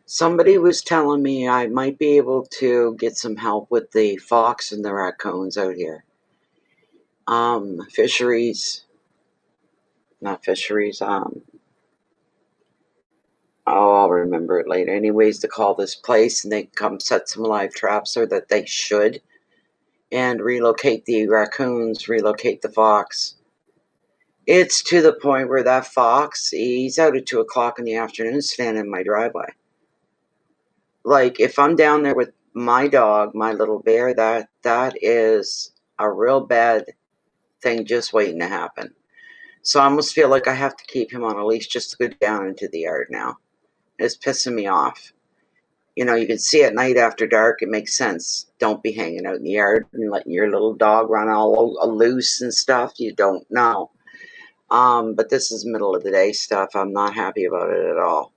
Somebody was telling me I might be able to get some help with the fox and the raccoons out here. Fisheries, not fisheries, oh, I'll remember it later. Any ways to call this place and they can come set some live traps, or that they should, and relocate the raccoons, relocate the fox. It's to the point where that fox, he's out at 2 o'clock in the afternoon standing in my driveway. Like, if I'm down there with my dog, my little bear, that is a real bad thing just waiting to happen. So I almost feel like I have to keep him on a leash just to go down into the yard now. It's pissing me off. You know, you can see at night after dark, it makes sense. Don't be hanging out in the yard and letting your little dog run all loose and stuff. You don't know. But this is middle of the day stuff. I'm not happy about it at all.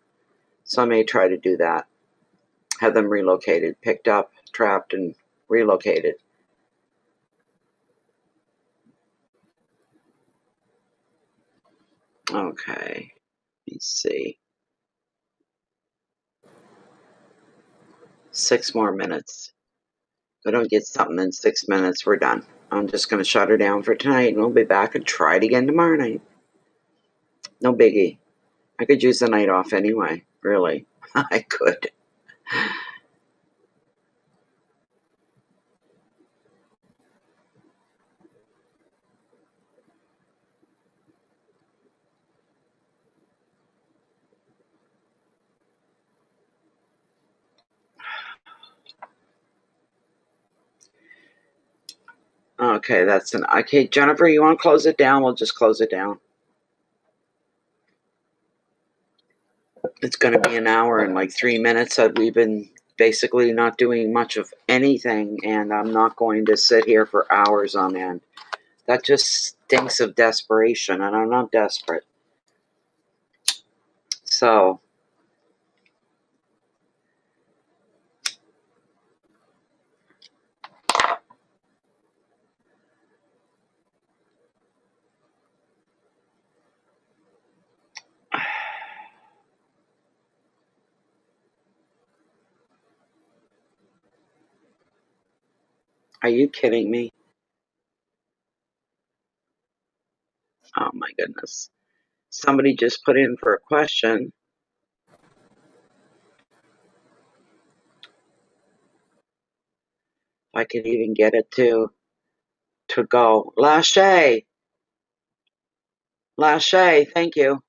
So I may try to do that. Have them relocated, picked up, trapped, and relocated. Okay. Let me see. 6 more minutes. If I don't get something in 6 minutes, we're done. I'm just going to shut her down for tonight, and we'll be back and try it again tomorrow night. No biggie. I could use the night off anyway, really. I could. Okay, that's an... Okay, Jennifer, you want to close it down? We'll just close it down. It's going to be an hour and like 3 minutes that we've been basically not doing much of anything, and I'm not going to sit here for hours on end. That just stinks of desperation, and I'm not desperate. So... Are you kidding me? Oh my goodness. Somebody just put in for a question. If I could even get it to go. Lachey, thank you.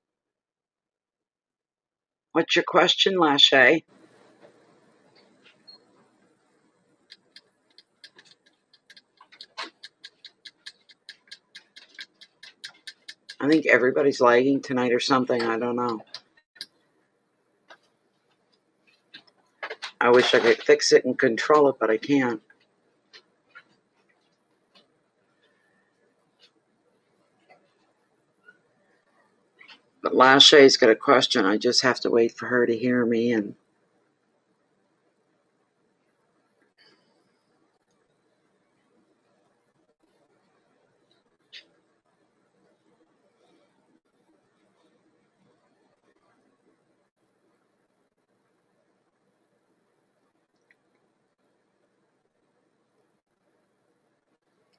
What's your question, Lachey? I think everybody's lagging tonight or something. I don't know. I wish I could fix it and control it, but I can't. But Lachey's got a question. I just have to wait for her to hear me. And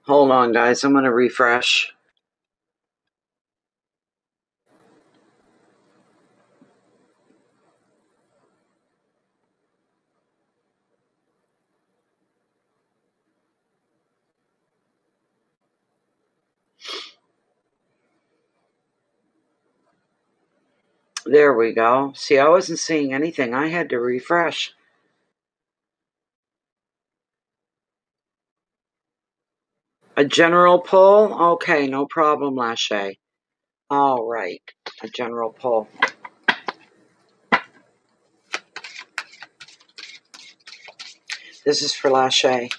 hold on, guys. I'm going to refresh. There we go. See, I wasn't seeing anything. I had to refresh. A general poll? Okay, no problem, Lachey. All right, a general poll. This is for Lachey.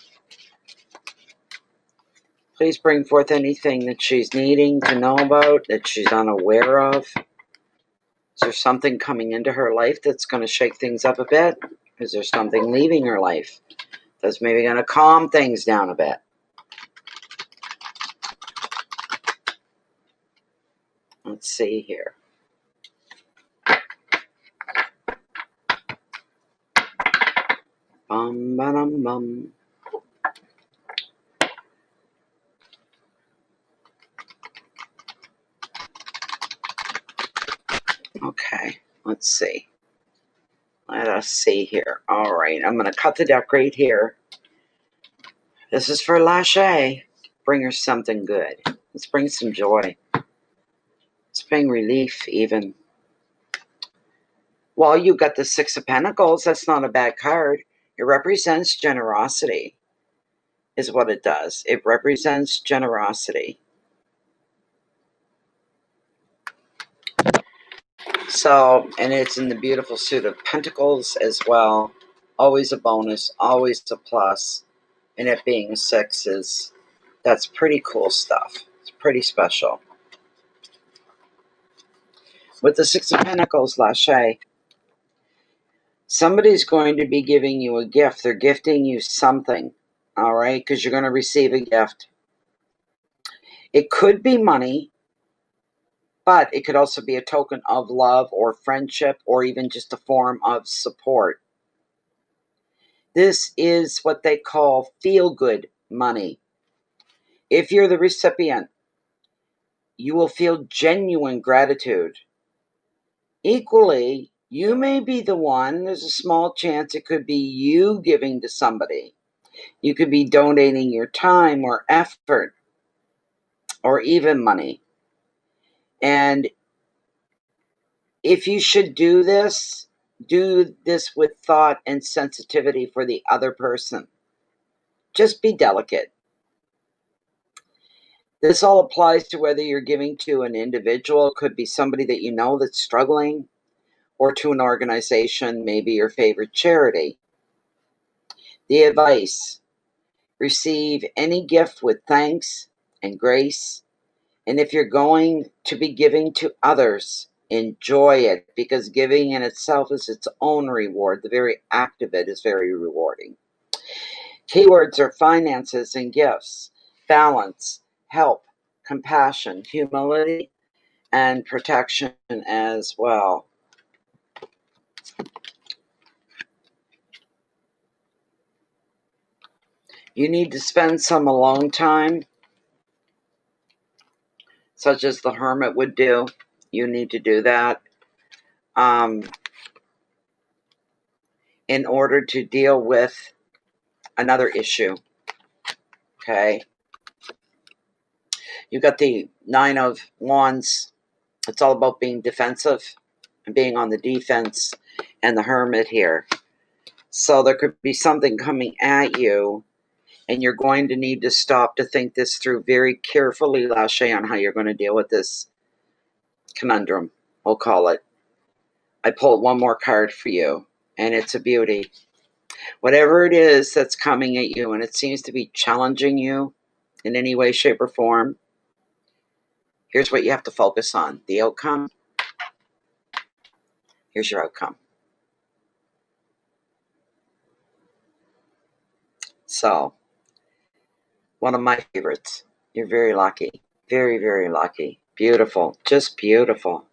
Please bring forth anything that she's needing to know about, that she's unaware of. Is there something coming into her life that's going to shake things up a bit? Is there something leaving her life that's maybe going to calm things down a bit? Let's see here. Bum, ba-dum, bum. Okay, let's see. Let us see here. All right, I'm going to cut the deck right here. This is for Lachey. Bring her something good. Let's bring some joy. Let's bring relief, even. Well, you got the Six of Pentacles. That's not a bad card. It represents generosity, is what it does. It represents generosity. So, and it's in the beautiful suit of Pentacles as well. Always a bonus, always a plus. And it being a six that's pretty cool stuff. It's pretty special. With the Six of Pentacles, Lachey, somebody's going to be giving you a gift. They're gifting you something, all right? Because you're going to receive a gift. It could be money, but it could also be a token of love or friendship or even just a form of support. This is what they call feel-good money. If you're the recipient, you will feel genuine gratitude. Equally, you may be the one, there's a small chance it could be you giving to somebody. You could be donating your time or effort or even money. And if you should do this with thought and sensitivity for the other person. Just be delicate. This all applies to whether you're giving to an individual, it could be somebody that you know that's struggling, or to an organization, maybe your favorite charity. The advice: receive any gift with thanks and grace. And if you're going to be giving to others, enjoy it, because giving in itself is its own reward. The very act of it is very rewarding. Keywords are finances and gifts, balance, help, compassion, humility, and protection as well. You need to spend some alone time, such as the hermit would do. You need to do that in order to deal with another issue. Okay. You got the Nine of Wands. It's all about being defensive and being on the defense, and the hermit here. So there could be something coming at you, and you're going to need to stop to think this through very carefully, Lashe, on how you're going to deal with this conundrum, we'll call it. I pulled one more card for you, and it's a beauty. Whatever it is that's coming at you, and it seems to be challenging you in any way, shape, or form, here's what you have to focus on. The outcome. Here's your outcome. So, one of my favorites. You're very lucky. Very, very lucky. Beautiful. Just beautiful.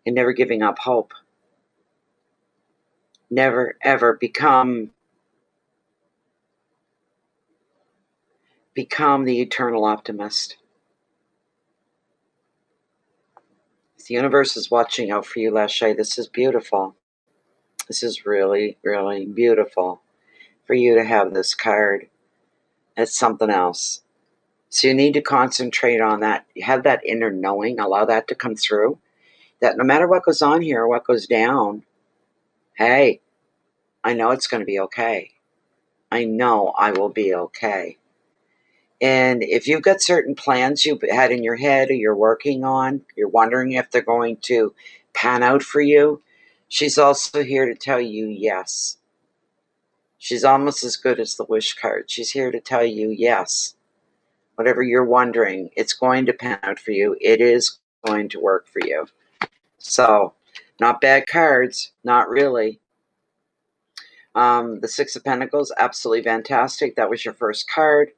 And never giving up hope. Never, ever become the eternal optimist. The universe is watching out for you, Lashe. This is beautiful. This is really, really beautiful for you to have this card. It's something else. So you need to concentrate on that. You have that inner knowing. Allow that to come through. That no matter what goes on here, what goes down, hey, I know it's going to be okay. I know I will be okay. And if you've got certain plans you've had in your head or you're working on, you're wondering if they're going to pan out for you, she's also here to tell you yes. She's almost as good as the wish card. She's here to tell you yes. Whatever you're wondering, it's going to pan out for you. It is going to work for you. So, not bad cards. Not really. The Six of Pentacles, absolutely fantastic. That was your first card.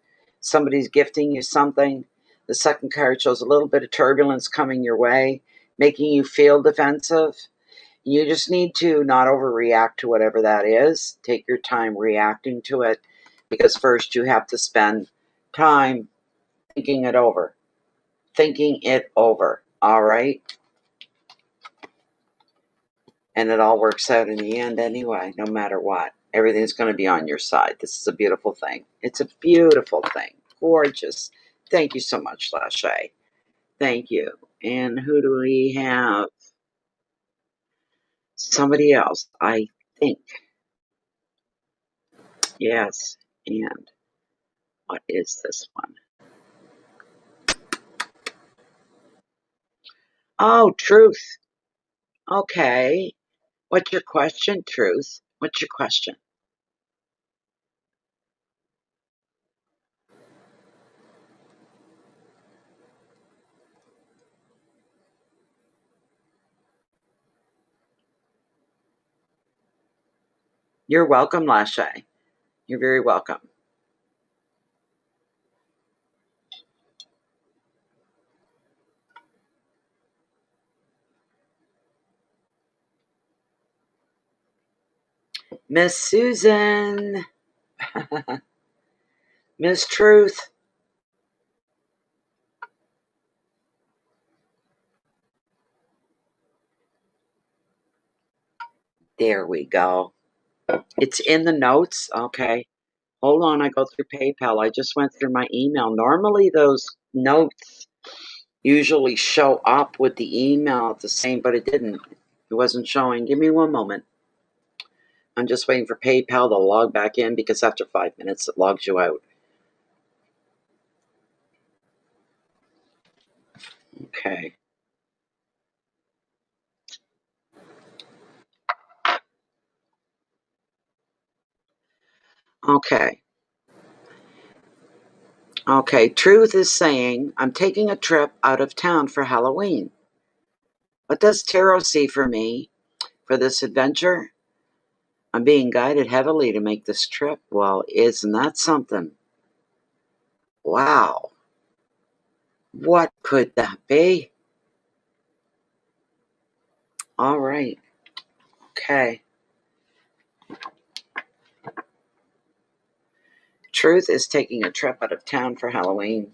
Somebody's gifting you something. The second card shows a little bit of turbulence coming your way, making you feel defensive. You just need to not overreact to whatever that is. Take your time reacting to it, because first you have to spend time thinking it over. Thinking it over, all right? And it all works out in the end anyway, no matter what. Everything's going to be on your side. This is a beautiful thing. It's a beautiful thing. Gorgeous. Thank you so much, Lashe. Thank you. And who do we have? Somebody else, I think. Yes. And what is this one? Oh, Truth. Okay. What's your question, Truth? What's your question? You're welcome, Lashe. You're very welcome. Miss Susan. Miss Truth. There we go. It's in the notes. Okay. Hold on. I go through PayPal. I just went through my email. Normally, those notes usually show up with the email the same, but it didn't. It wasn't showing. Give me one moment. I'm just waiting for PayPal to log back in, because after 5 minutes, it logs you out. Okay. Okay. Okay. Truth is saying, I'm taking a trip out of town for Halloween. What does tarot see for me for this adventure? I'm being guided heavily to make this trip. Well, isn't that something? Wow. What could that be? All right. Okay. Truth is taking a trip out of town for Halloween.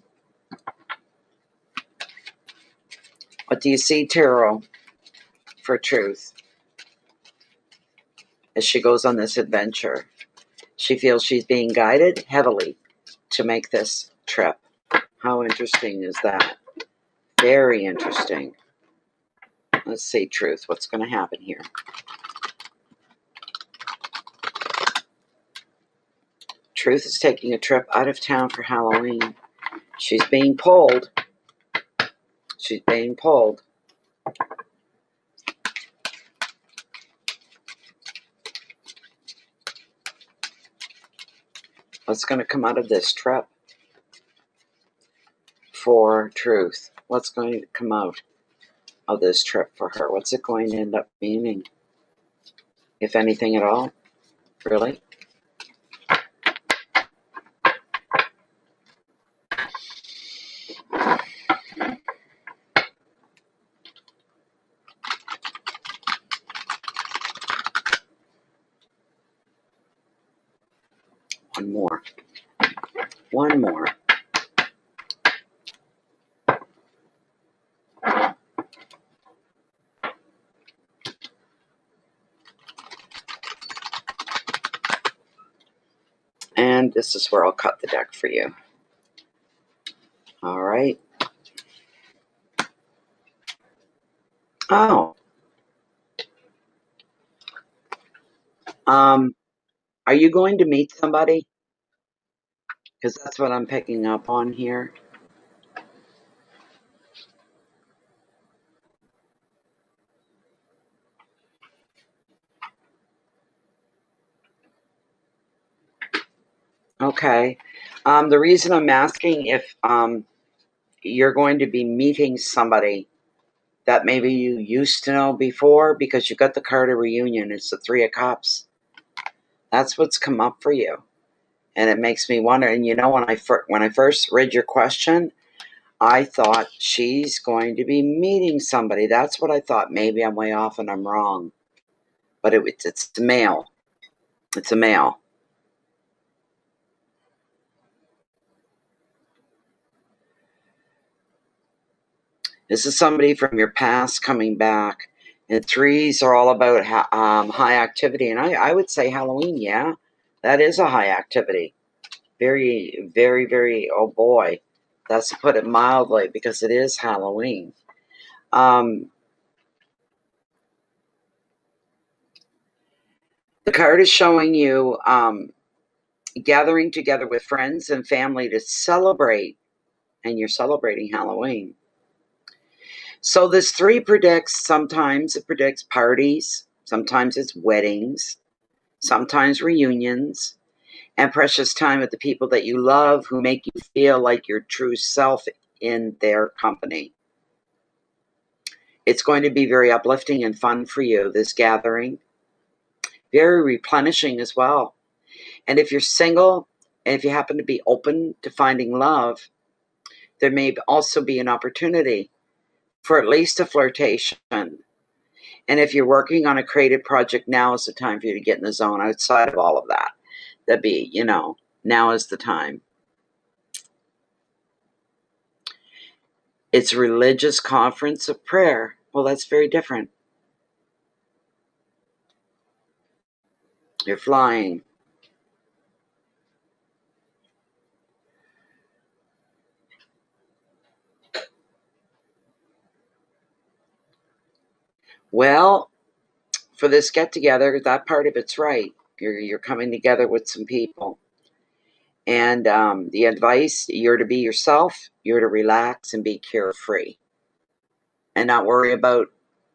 What do you see, tarot, for truth as she goes on this adventure? She feels she's being guided heavily to make this trip. How interesting is that? Very interesting. Let's see, truth. What's going to happen here? Truth is taking a trip out of town for Halloween. She's being pulled. She's being pulled. What's going to come out of this trip for truth? What's going to come out of this trip for her? What's it going to end up meaning? If anything at all? Really? One more. One more. And this is where I'll cut the deck for you. All right. Oh. Are you going to meet somebody? Because that's what I'm picking up on here. Okay. The reason I'm asking if you're going to be meeting somebody that maybe you used to know before, because you got the card of reunion. It's the Three of Cups. That's what's come up for you. And it makes me wonder. And you know, when I first read your question, I thought she's going to be meeting somebody. That's what I thought. Maybe I'm way off and I'm wrong. But it's a male. It's a male. This is somebody from your past coming back. And threes are all about high activity. And I would say Halloween, yeah. That is a high activity. Very, very, very, oh boy. That's to put it mildly, because it is Halloween. The card is showing you gathering together with friends and family to celebrate, and you're celebrating Halloween. So this three predicts, sometimes it predicts parties, sometimes it's weddings, sometimes reunions, and precious time with the people that you love who make you feel like your true self in their company. It's going to be very uplifting and fun for you, this gathering. Very replenishing as well. And if you're single, and if you happen to be open to finding love, there may also be an opportunity for at least a flirtation. And if you're working on a creative project, now is the time for you to get in the zone outside of all of that. That'd be, now is the time. It's a religious conference of prayer. Well, that's very different. You're flying. Well, for this get together, that part of it's right. You're coming together with some people. And the advice, you're to be yourself, you're to relax and be carefree. and not worry about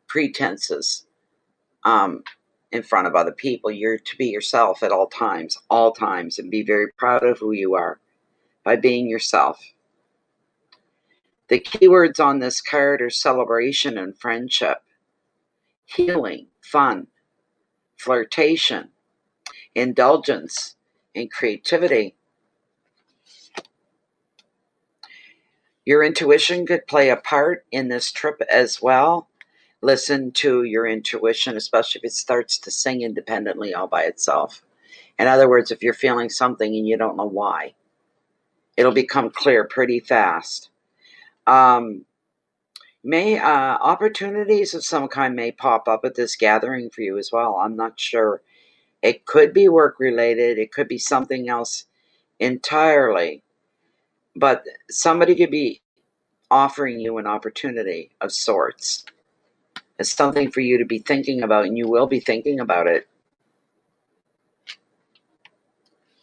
pretenses in front of other people. You're to be yourself at all times, and be very proud of who you are by being yourself. The keywords on this card are celebration and friendship, healing, fun, flirtation, indulgence, and creativity. Your intuition could play a part in this trip as well. Listen to your intuition, especially if it starts to sing independently all by itself. In other words, if you're feeling something and you don't know why, it'll become clear pretty fast. Opportunities of some kind may pop up at this gathering for you as well. I'm not sure. It could be work related. It could be something else entirely. But somebody could be offering you an opportunity of sorts. It's something for you to be thinking about, and you will be thinking about it.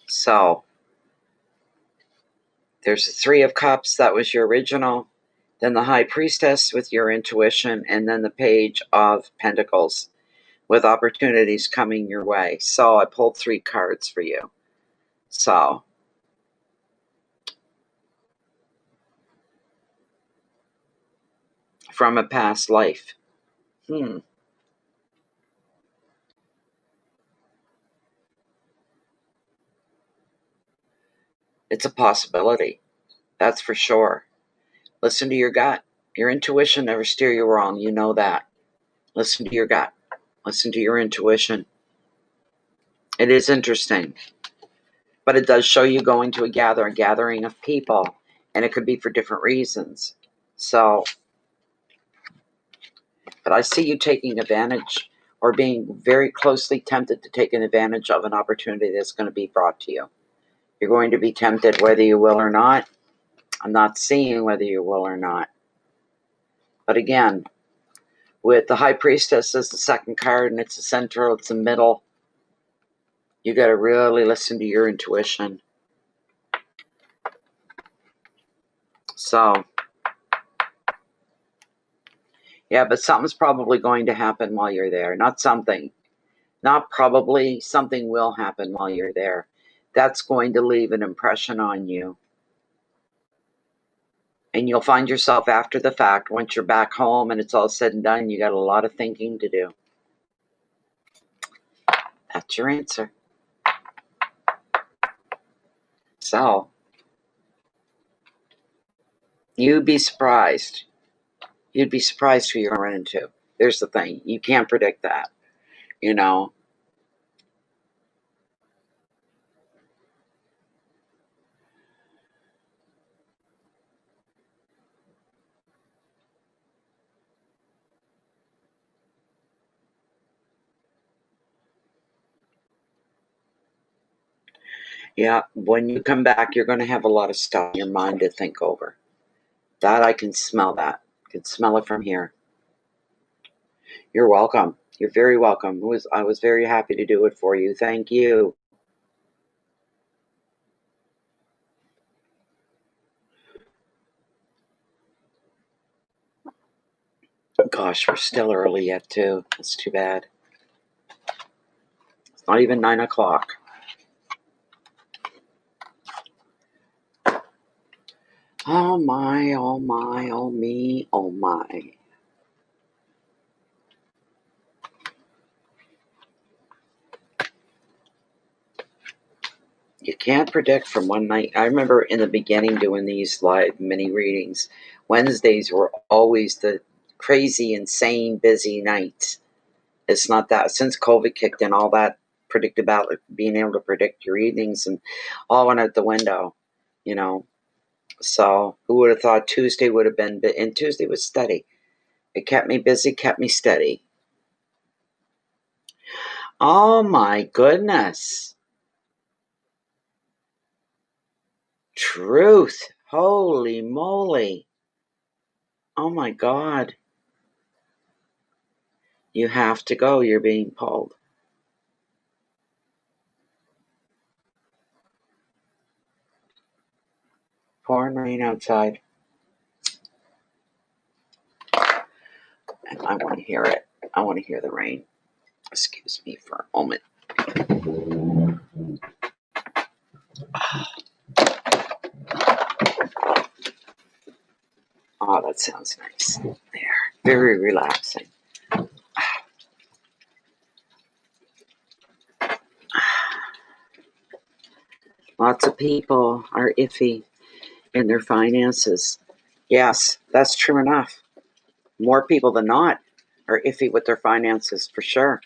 So there's the Three of Cups. That was your original. Then the High Priestess with your intuition, and then the Page of Pentacles with opportunities coming your way. So I pulled 3 cards for you. So from a past life. It's a possibility. That's for sure. Listen to your gut. Your intuition never steer you wrong. You know that. Listen to your gut. Listen to your intuition. It is interesting. But it does show you going to a gathering of people. And it could be for different reasons. So, but I see you taking advantage or being very closely tempted to take an advantage of an opportunity that's going to be brought to you. You're going to be tempted whether you will or not. I'm not seeing whether you will or not. But again, with the High Priestess as the second card, and it's the central, it's the middle, you got to really listen to your intuition. So, yeah, but something's probably going to happen while you're there. Not probably, something will happen while you're there. That's going to leave an impression on you. And you'll find yourself after the fact, once you're back home and it's all said and done, you got a lot of thinking to do. That's your answer. So, you'd be surprised. You'd be surprised who you're going to run into. There's the thing. You can't predict that, you know. Yeah, when you come back, you're going to have a lot of stuff in your mind to think over. That I can smell that. I can smell it from here. You're welcome. You're very welcome. I was very happy to do it for you. Thank you. Gosh, we're still early yet, too. That's too bad. It's not even 9 o'clock. Oh my, oh my, oh me, oh my. You can't predict from one night. I remember in the beginning doing these live mini readings. Wednesdays were always the crazy, insane, busy nights. It's not that. Since COVID kicked in, all that being able to predict your evenings and all went out the window, you know. So who would have thought Tuesday would have been, and Tuesday was steady. It kept me busy, kept me steady. Oh my goodness. Truth. Holy moly. Oh my God. You have to go. You're being pulled. Pouring rain outside. And I want to hear it. I want to hear the rain. Excuse me for a moment. Oh, that sounds nice. There. Very relaxing. Lots of people are iffy in their finances. Yes, that's true enough. More people than not are iffy with their finances for sure.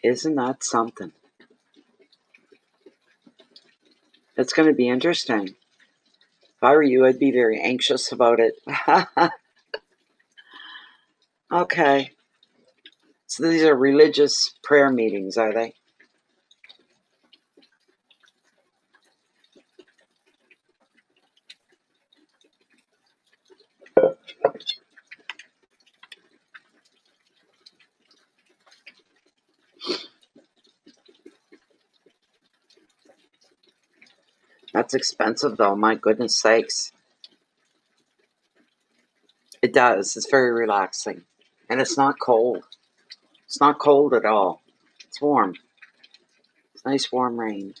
Isn't that something? It's going to be interesting. If I were you, I'd be very anxious about it. Okay. So these are religious prayer meetings, are they? That's expensive, though. My goodness sakes. It does. It's very relaxing. And it's not cold. It's not cold at all. It's warm. It's nice warm rain.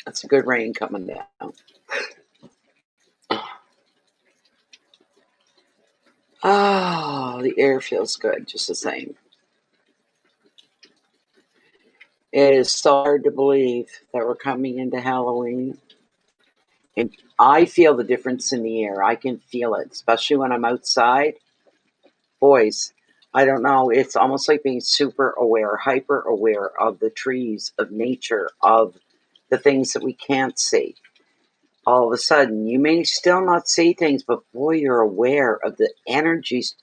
That's a good rain coming down. Oh, the air feels good just the same. It is so hard to believe that we're coming into Halloween. And I feel the difference in the air. I can feel it, especially when I'm outside. Boys, I don't know. It's almost like being super aware, hyper aware of the trees, of nature, of the things that we can't see. All of a sudden, you may still not see things, but boy, you're aware of the energies.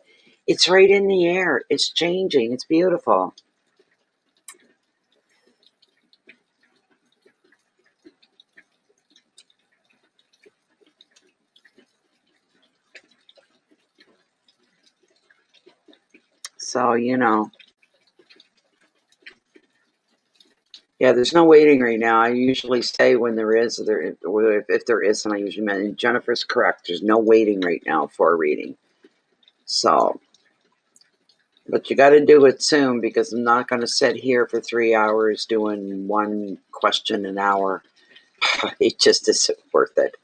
It's right in the air. It's changing. It's beautiful. So, yeah, there's no waiting right now. I usually say when there is, if there isn't, I usually mention Jennifer's correct. There's no waiting right now for a reading. So, but you got to do it soon because I'm not going to sit here for 3 hours doing one question an hour. It just isn't worth it.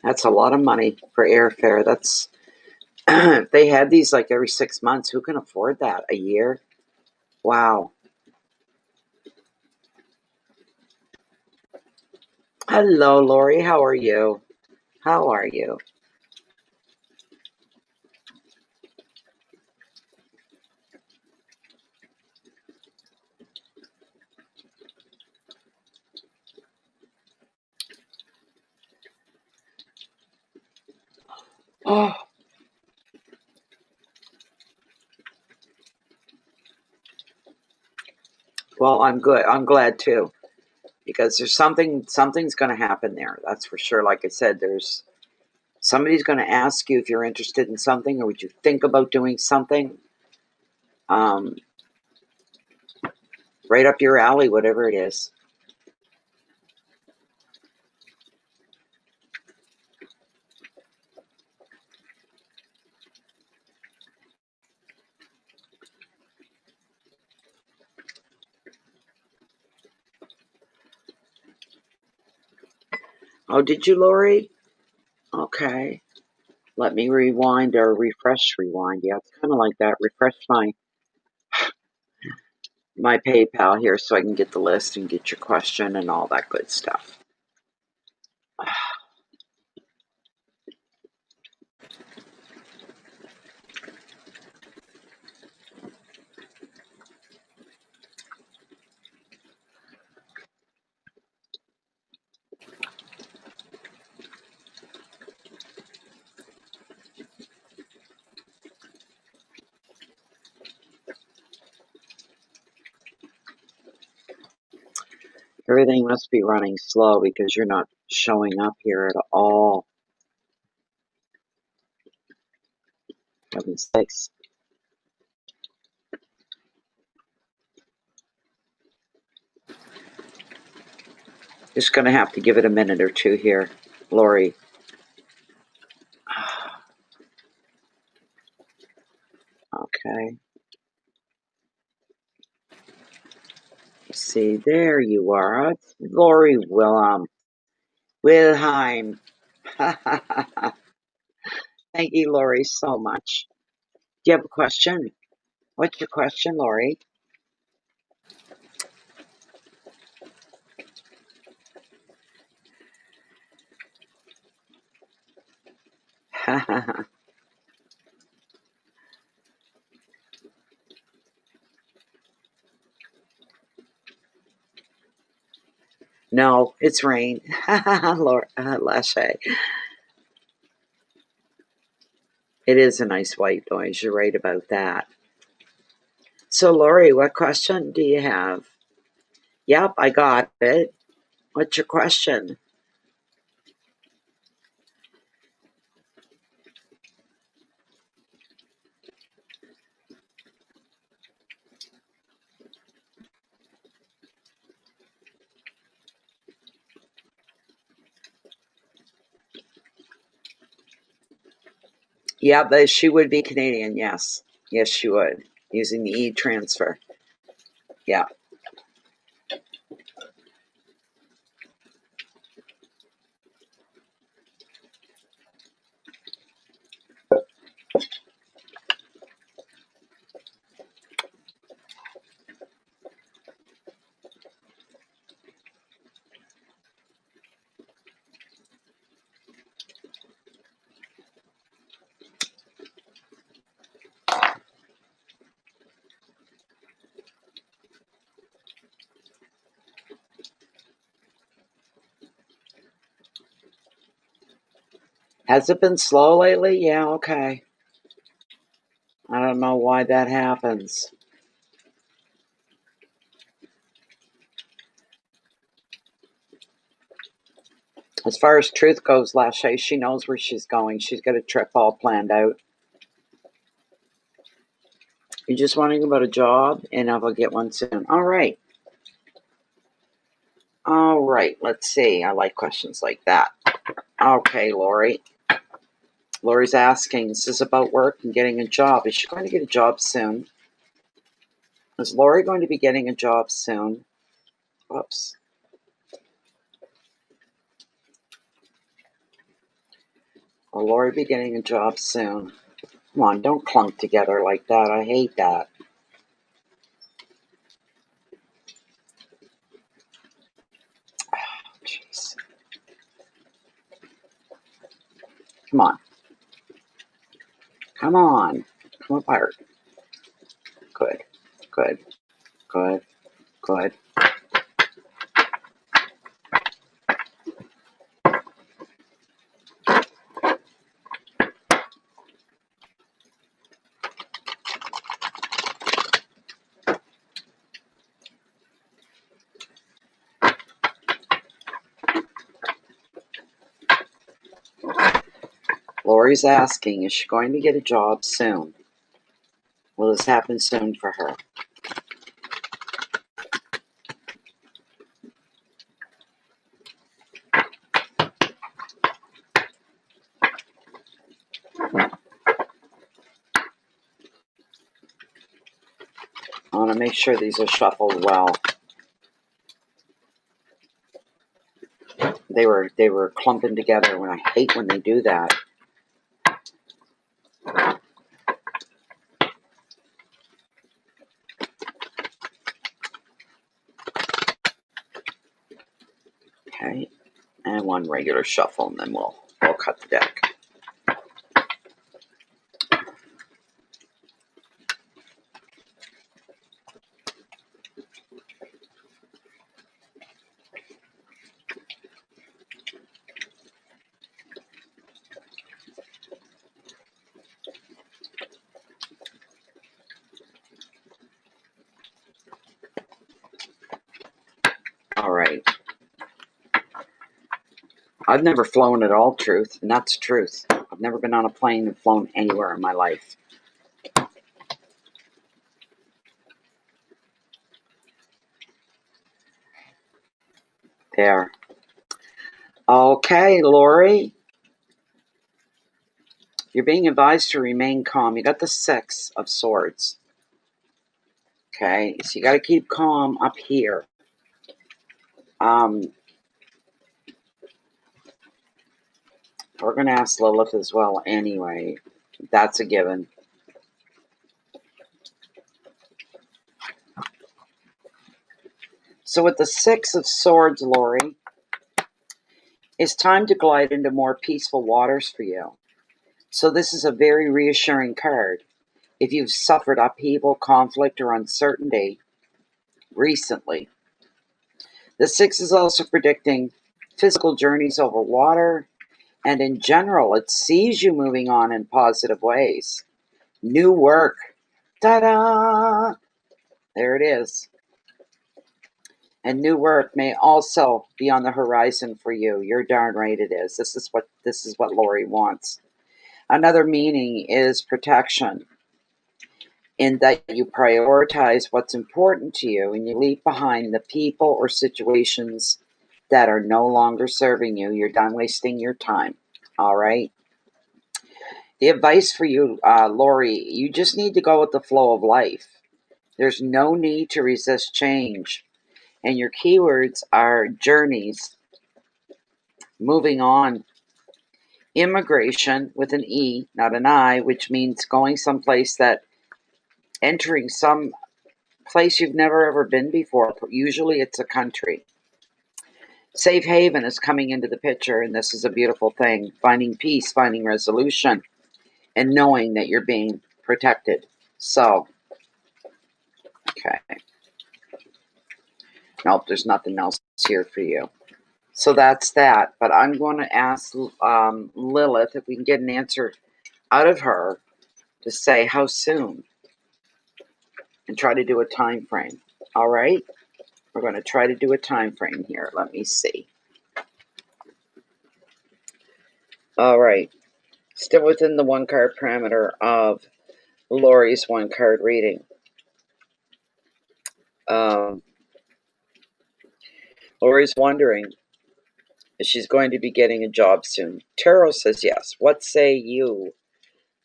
That's a lot of money for airfare. That's if they had these like every 6 months. Who can afford that? A year? Wow. Hello, Lori. How are you? How are you? Oh, well, I'm good. I'm glad too because there's something's going to happen there. That's for sure. Like I said, there's somebody's going to ask you if you're interested in something or would you think about doing something. Um, right up your alley, whatever it is. Oh, did you, Lori? Okay. Let me rewind or rewind. Yeah, it's kind of like that. Refresh my my PayPal here so I can get the list and get your question and all that good stuff. Everything must be running slow because you're not showing up here at all. Heaven's sakes. Just going to have to give it a minute or two here, Lori. Okay. See, there you are. It's Lori Wilhelm. Thank you, Lori, so much. Do you have a question? What's your question, Lori? No, it's rain. Lachey. It is a nice white noise. You're right about that. So, Lori, what question do you have? Yep, I got it. What's your question? Yeah, but she would be Canadian, yes. Yes, she would, using the e-transfer. Yeah. Has it been slow lately? Yeah, okay. I don't know why that happens. As far as truth goes, Lachey, she knows where she's going. She's got a trip all planned out. You're just wondering about a job, and I will get one soon. All right. All right, let's see. I like questions like that. Okay, Lori. Lori's asking, this is about work and getting a job. Is she going to get a job soon? Is Lori going to be getting a job soon? Whoops. Will Lori be getting a job soon? Come on, don't clunk together like that. I hate that. Jeez. Come on. Come on. Come apart. Good. Good. Good. Good. Lori's asking, is she going to get a job soon? Will this happen soon for her? I want to make sure these are shuffled well. They were clumping together when I hate when they do that. And one regular shuffle, and then we'll cut the deck. All right. I've never flown at all, truth, and that's truth. I've never been on a plane and flown anywhere in my life. There. Okay, Lori. You're being advised to remain calm. You got the Six of Swords. Okay, so you got to keep calm up here. We're going to ask Lilith as well anyway. That's a given. So with the Six of Swords, Lori, it's time to glide into more peaceful waters for you. So this is a very reassuring card. If you've suffered upheaval, conflict, or uncertainty recently, the Six is also predicting physical journeys over water, and in general, it sees you moving on in positive ways. New work. Ta-da! There it is. And new work may also be on the horizon for you. You're darn right it is. This is what Lori wants. Another meaning is protection, in that you prioritize what's important to you and you leave behind the people or situations that are no longer serving you. You're done wasting your time. All right. The advice for you, Lori, you just need to go with the flow of life. There's no need to resist change. And your keywords are journeys, moving on, immigration with an E, not an I, which means going someplace entering some place you've never ever been before. Usually it's a country. Safe haven is coming into the picture, and this is a beautiful thing. Finding peace, finding resolution, and knowing that you're being protected. So, okay. Nope, there's nothing else here for you. So that's that. But I'm going to ask Lilith if we can get an answer out of her to say how soon, and try to do a time frame. All right? We're going to try to do a time frame here. Let me see. All right. Still within the one card parameter of Lori's one card reading. Lori's wondering if she's going to be getting a job soon. Tarot says yes. What say you,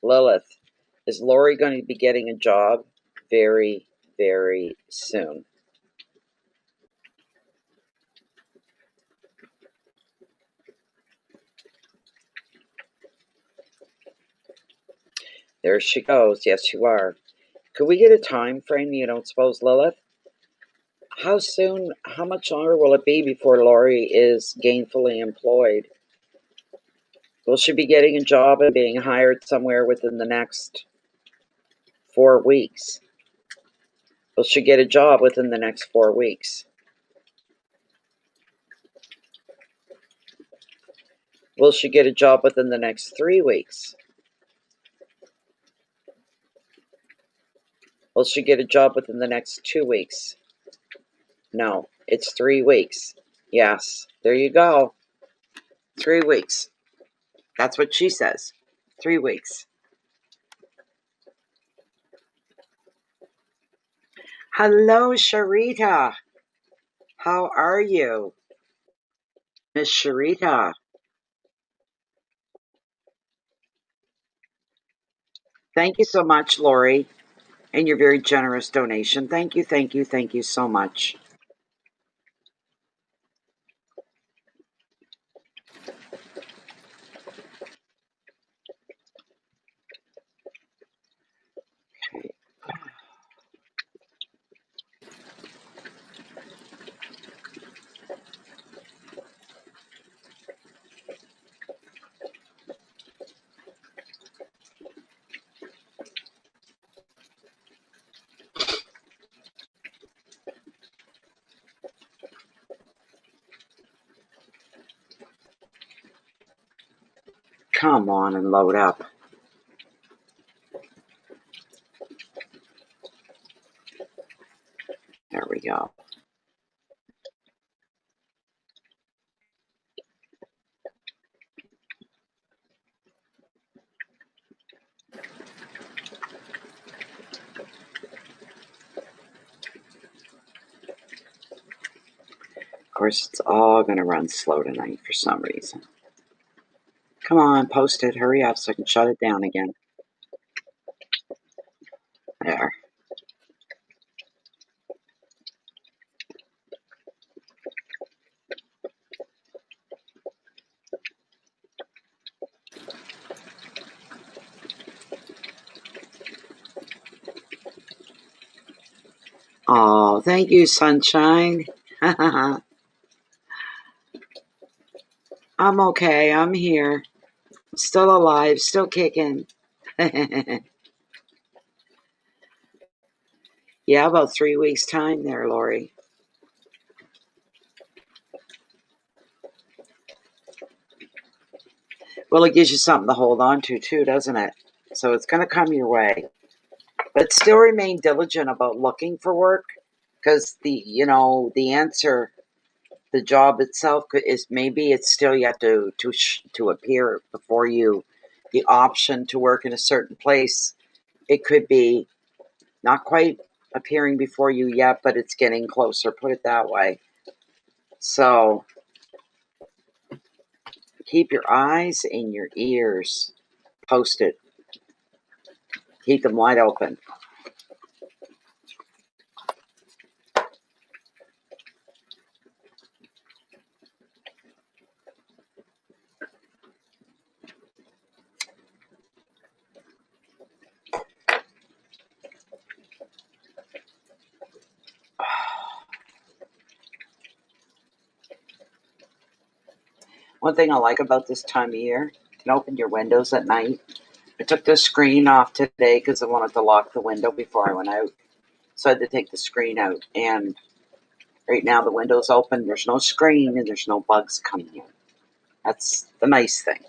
Lilith? Is Lori going to be getting a job very, very soon? There she goes. Yes, you are. Could we get a time frame, you don't suppose, Lilith? How soon, how much longer will it be before Lori is gainfully employed? Will she be getting a job and being hired somewhere within the next 4 weeks? Will she get a job within the next 4 weeks? Will she get a job within the next 3 weeks? Will she get a job within the next 2 weeks? No, it's 3 weeks. Yes, there you go. 3 weeks. That's what she says. 3 weeks. Hello, Sharita. How are you? Miss Sharita. Thank you so much, Lori, and your very generous donation. Thank you, thank you, thank you so much. Come on and load up. There we go. Of course, it's all going to run slow tonight for some reason. Come on, post it. Hurry up so I can shut it down again. There. Oh, thank you, sunshine. I'm okay. I'm here. Still alive. Still kicking. Yeah, about 3 weeks' time there, Lori. Well, it gives you something to hold on to, too, doesn't it? So it's going to come your way. But still remain diligent about looking for work, because the answer, the job itself is maybe it's still yet to appear before you. The option to work in a certain place, it could be not quite appearing before you yet, but it's getting closer, put it that way. So keep your eyes and your ears posted. Keep them wide open. One thing I like about this time of year, you can open your windows at night. I took the screen off today because I wanted to lock the window before I went out. So I had to take the screen out. And right now the window's open, there's no screen, and there's no bugs coming in. That's the nice thing.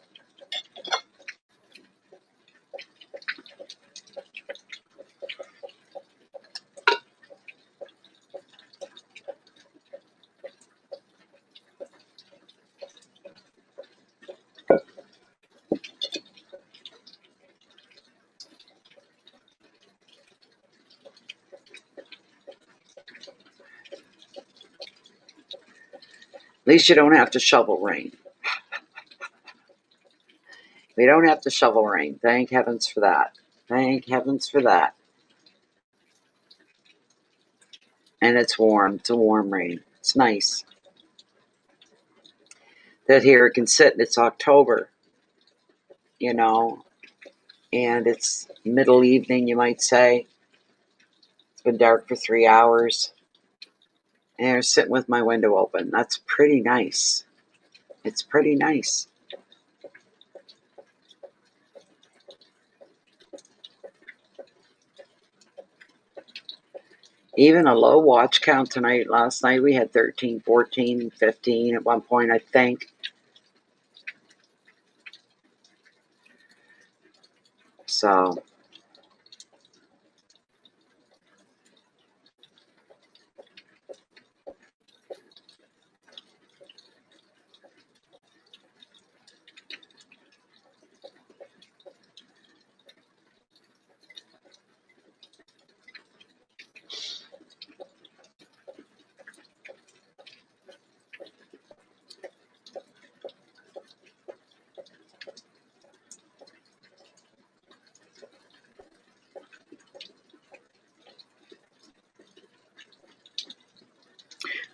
At least you don't have to shovel rain. We don't have to shovel rain. Thank heavens for that. Thank heavens for that. And it's warm. It's a warm rain. It's nice. That here it can sit. It's October, and it's middle evening, you might say. It's been dark for 3 hours. And I'm sitting with my window open. That's pretty nice. It's pretty nice. Even a low watch count tonight. Last night we had 13, 14, 15 at one point, I think. So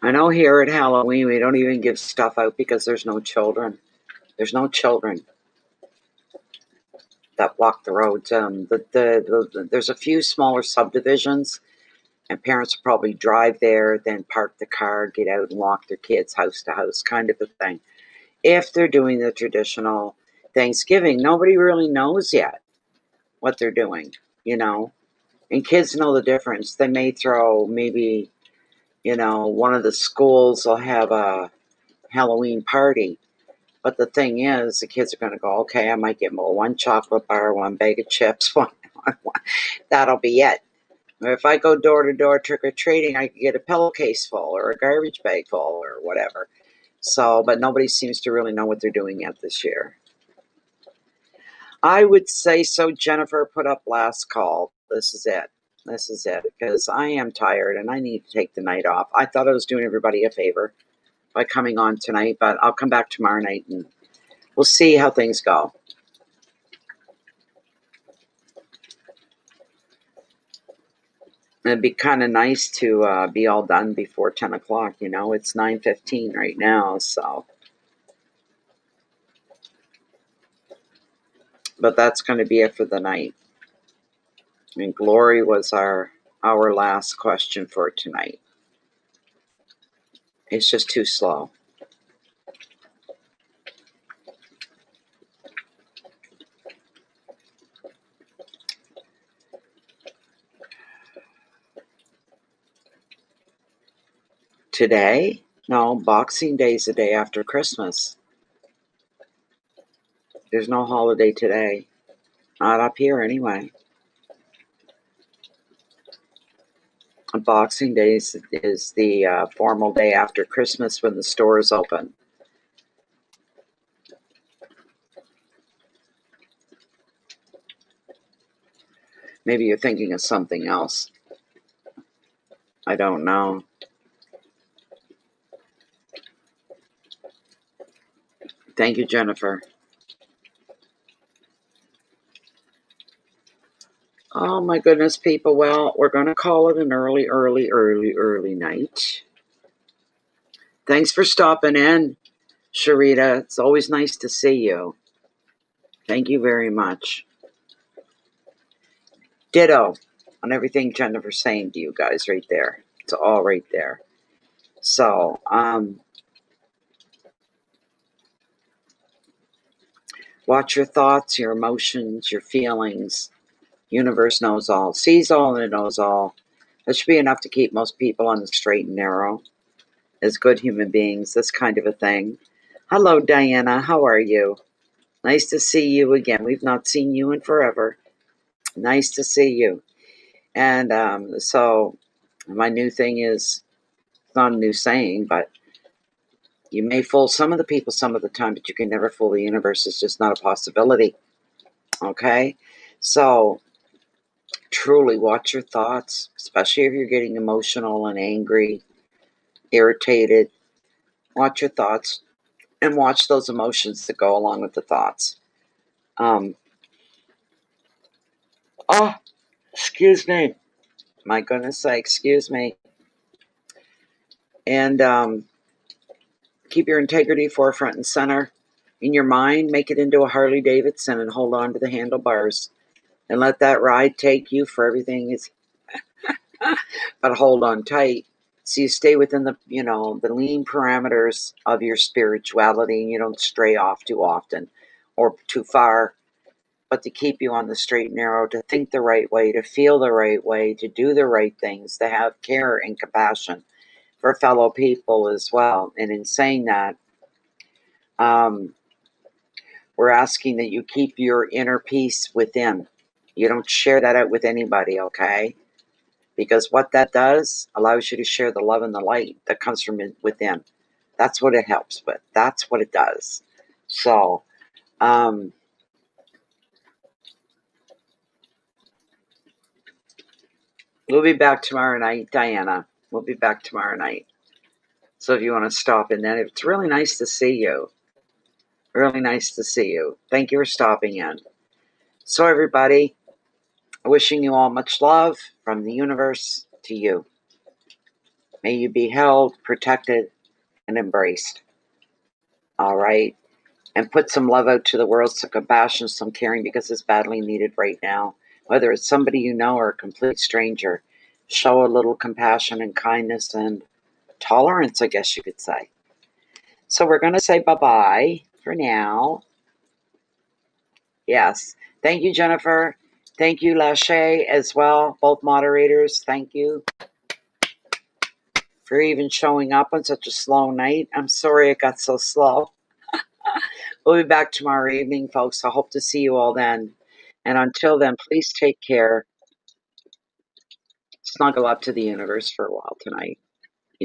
I know here at Halloween we don't even give stuff out because there's no children. There's no children that walk the roads. There's a few smaller subdivisions, and parents will probably drive there, then park the car, get out and walk their kids house to house, kind of a thing. If they're doing the traditional Thanksgiving, nobody really knows yet what they're doing, and kids know the difference. They may throw maybe, one of the schools will have a Halloween party, But the thing is, the kids are going to go, okay, I might get more one chocolate bar, one bag of chips, one. That'll be it. Or if I go door to door trick or treating, I can get a pillowcase full or a garbage bag full or whatever. So, but nobody seems to really know what they're doing yet this year. I would say so. Jennifer put up last call. This is it. This is it. Because I am tired and I need to take the night off. I thought I was doing everybody a favor by coming on tonight, but I'll come back tomorrow night and we'll see how things go. It'd be kind of nice to be all done before 10 o'clock. You know, it's 9:15 right now, so. But that's going to be it for the night. And Glory was our last question for tonight. It's just too slow. Today? No, Boxing Day's the day after Christmas. There's no holiday today. Not up here anyway. Boxing Day is the formal day after Christmas when the stores open. Maybe you're thinking of something else. I don't know. Thank you, Jennifer. Oh my goodness, people. Well, we're going to call it an early night. Thanks for stopping in, Sharita. It's always nice to see you. Thank you very much. Ditto on everything Jennifer's saying to you guys right there. It's all right there. So, watch your thoughts, your emotions, your feelings. Universe knows all, sees all, and it knows all. That should be enough to keep most people on the straight and narrow as good human beings, this kind of a thing. Hello, Diana. How are you? Nice to see you again. We've not seen you in forever. Nice to see you. And so my new thing is, it's not a new saying, but you may fool some of the people some of the time, but you can never fool the universe. It's just not a possibility. Okay? So truly watch your thoughts, especially if you're getting emotional and angry, irritated. Watch your thoughts and watch those emotions that go along with the thoughts. Oh, excuse me. My goodness sake, excuse me. And keep your integrity forefront and center in your mind. Make it into a Harley Davidson and hold on to the handlebars and let that ride take you for everything. But hold on tight so you stay within the lean parameters of your spirituality and you don't stray off too often or too far, but to keep you on the straight and narrow, to think the right way, to feel the right way, to do the right things, to have care and compassion for fellow people as well. And in saying that, we're asking that you keep your inner peace within. You don't share that out with anybody, okay? Because what that does allows you to share the love and the light that comes from within. That's what it helps with. That's what it does. So, we'll be back tomorrow night, Diana. We'll be back tomorrow night. So if you want to stop in then, it's really nice to see you. Really nice to see you. Thank you for stopping in. So everybody, wishing you all much love from the universe to you. May you be held, protected, and embraced. All right? And put some love out to the world, some compassion, some caring, because it's badly needed right now. Whether it's somebody you know or a complete stranger, show a little compassion and kindness and tolerance, I guess you could say. So we're going to say bye-bye for now. Yes. Thank you, Jennifer. Thank you, Lachey, as well. Both moderators, thank you for even showing up on such a slow night. I'm sorry it got so slow. We'll be back tomorrow evening, folks. I hope to see you all then. And until then, please take care. Snuggle up to the universe for a while tonight.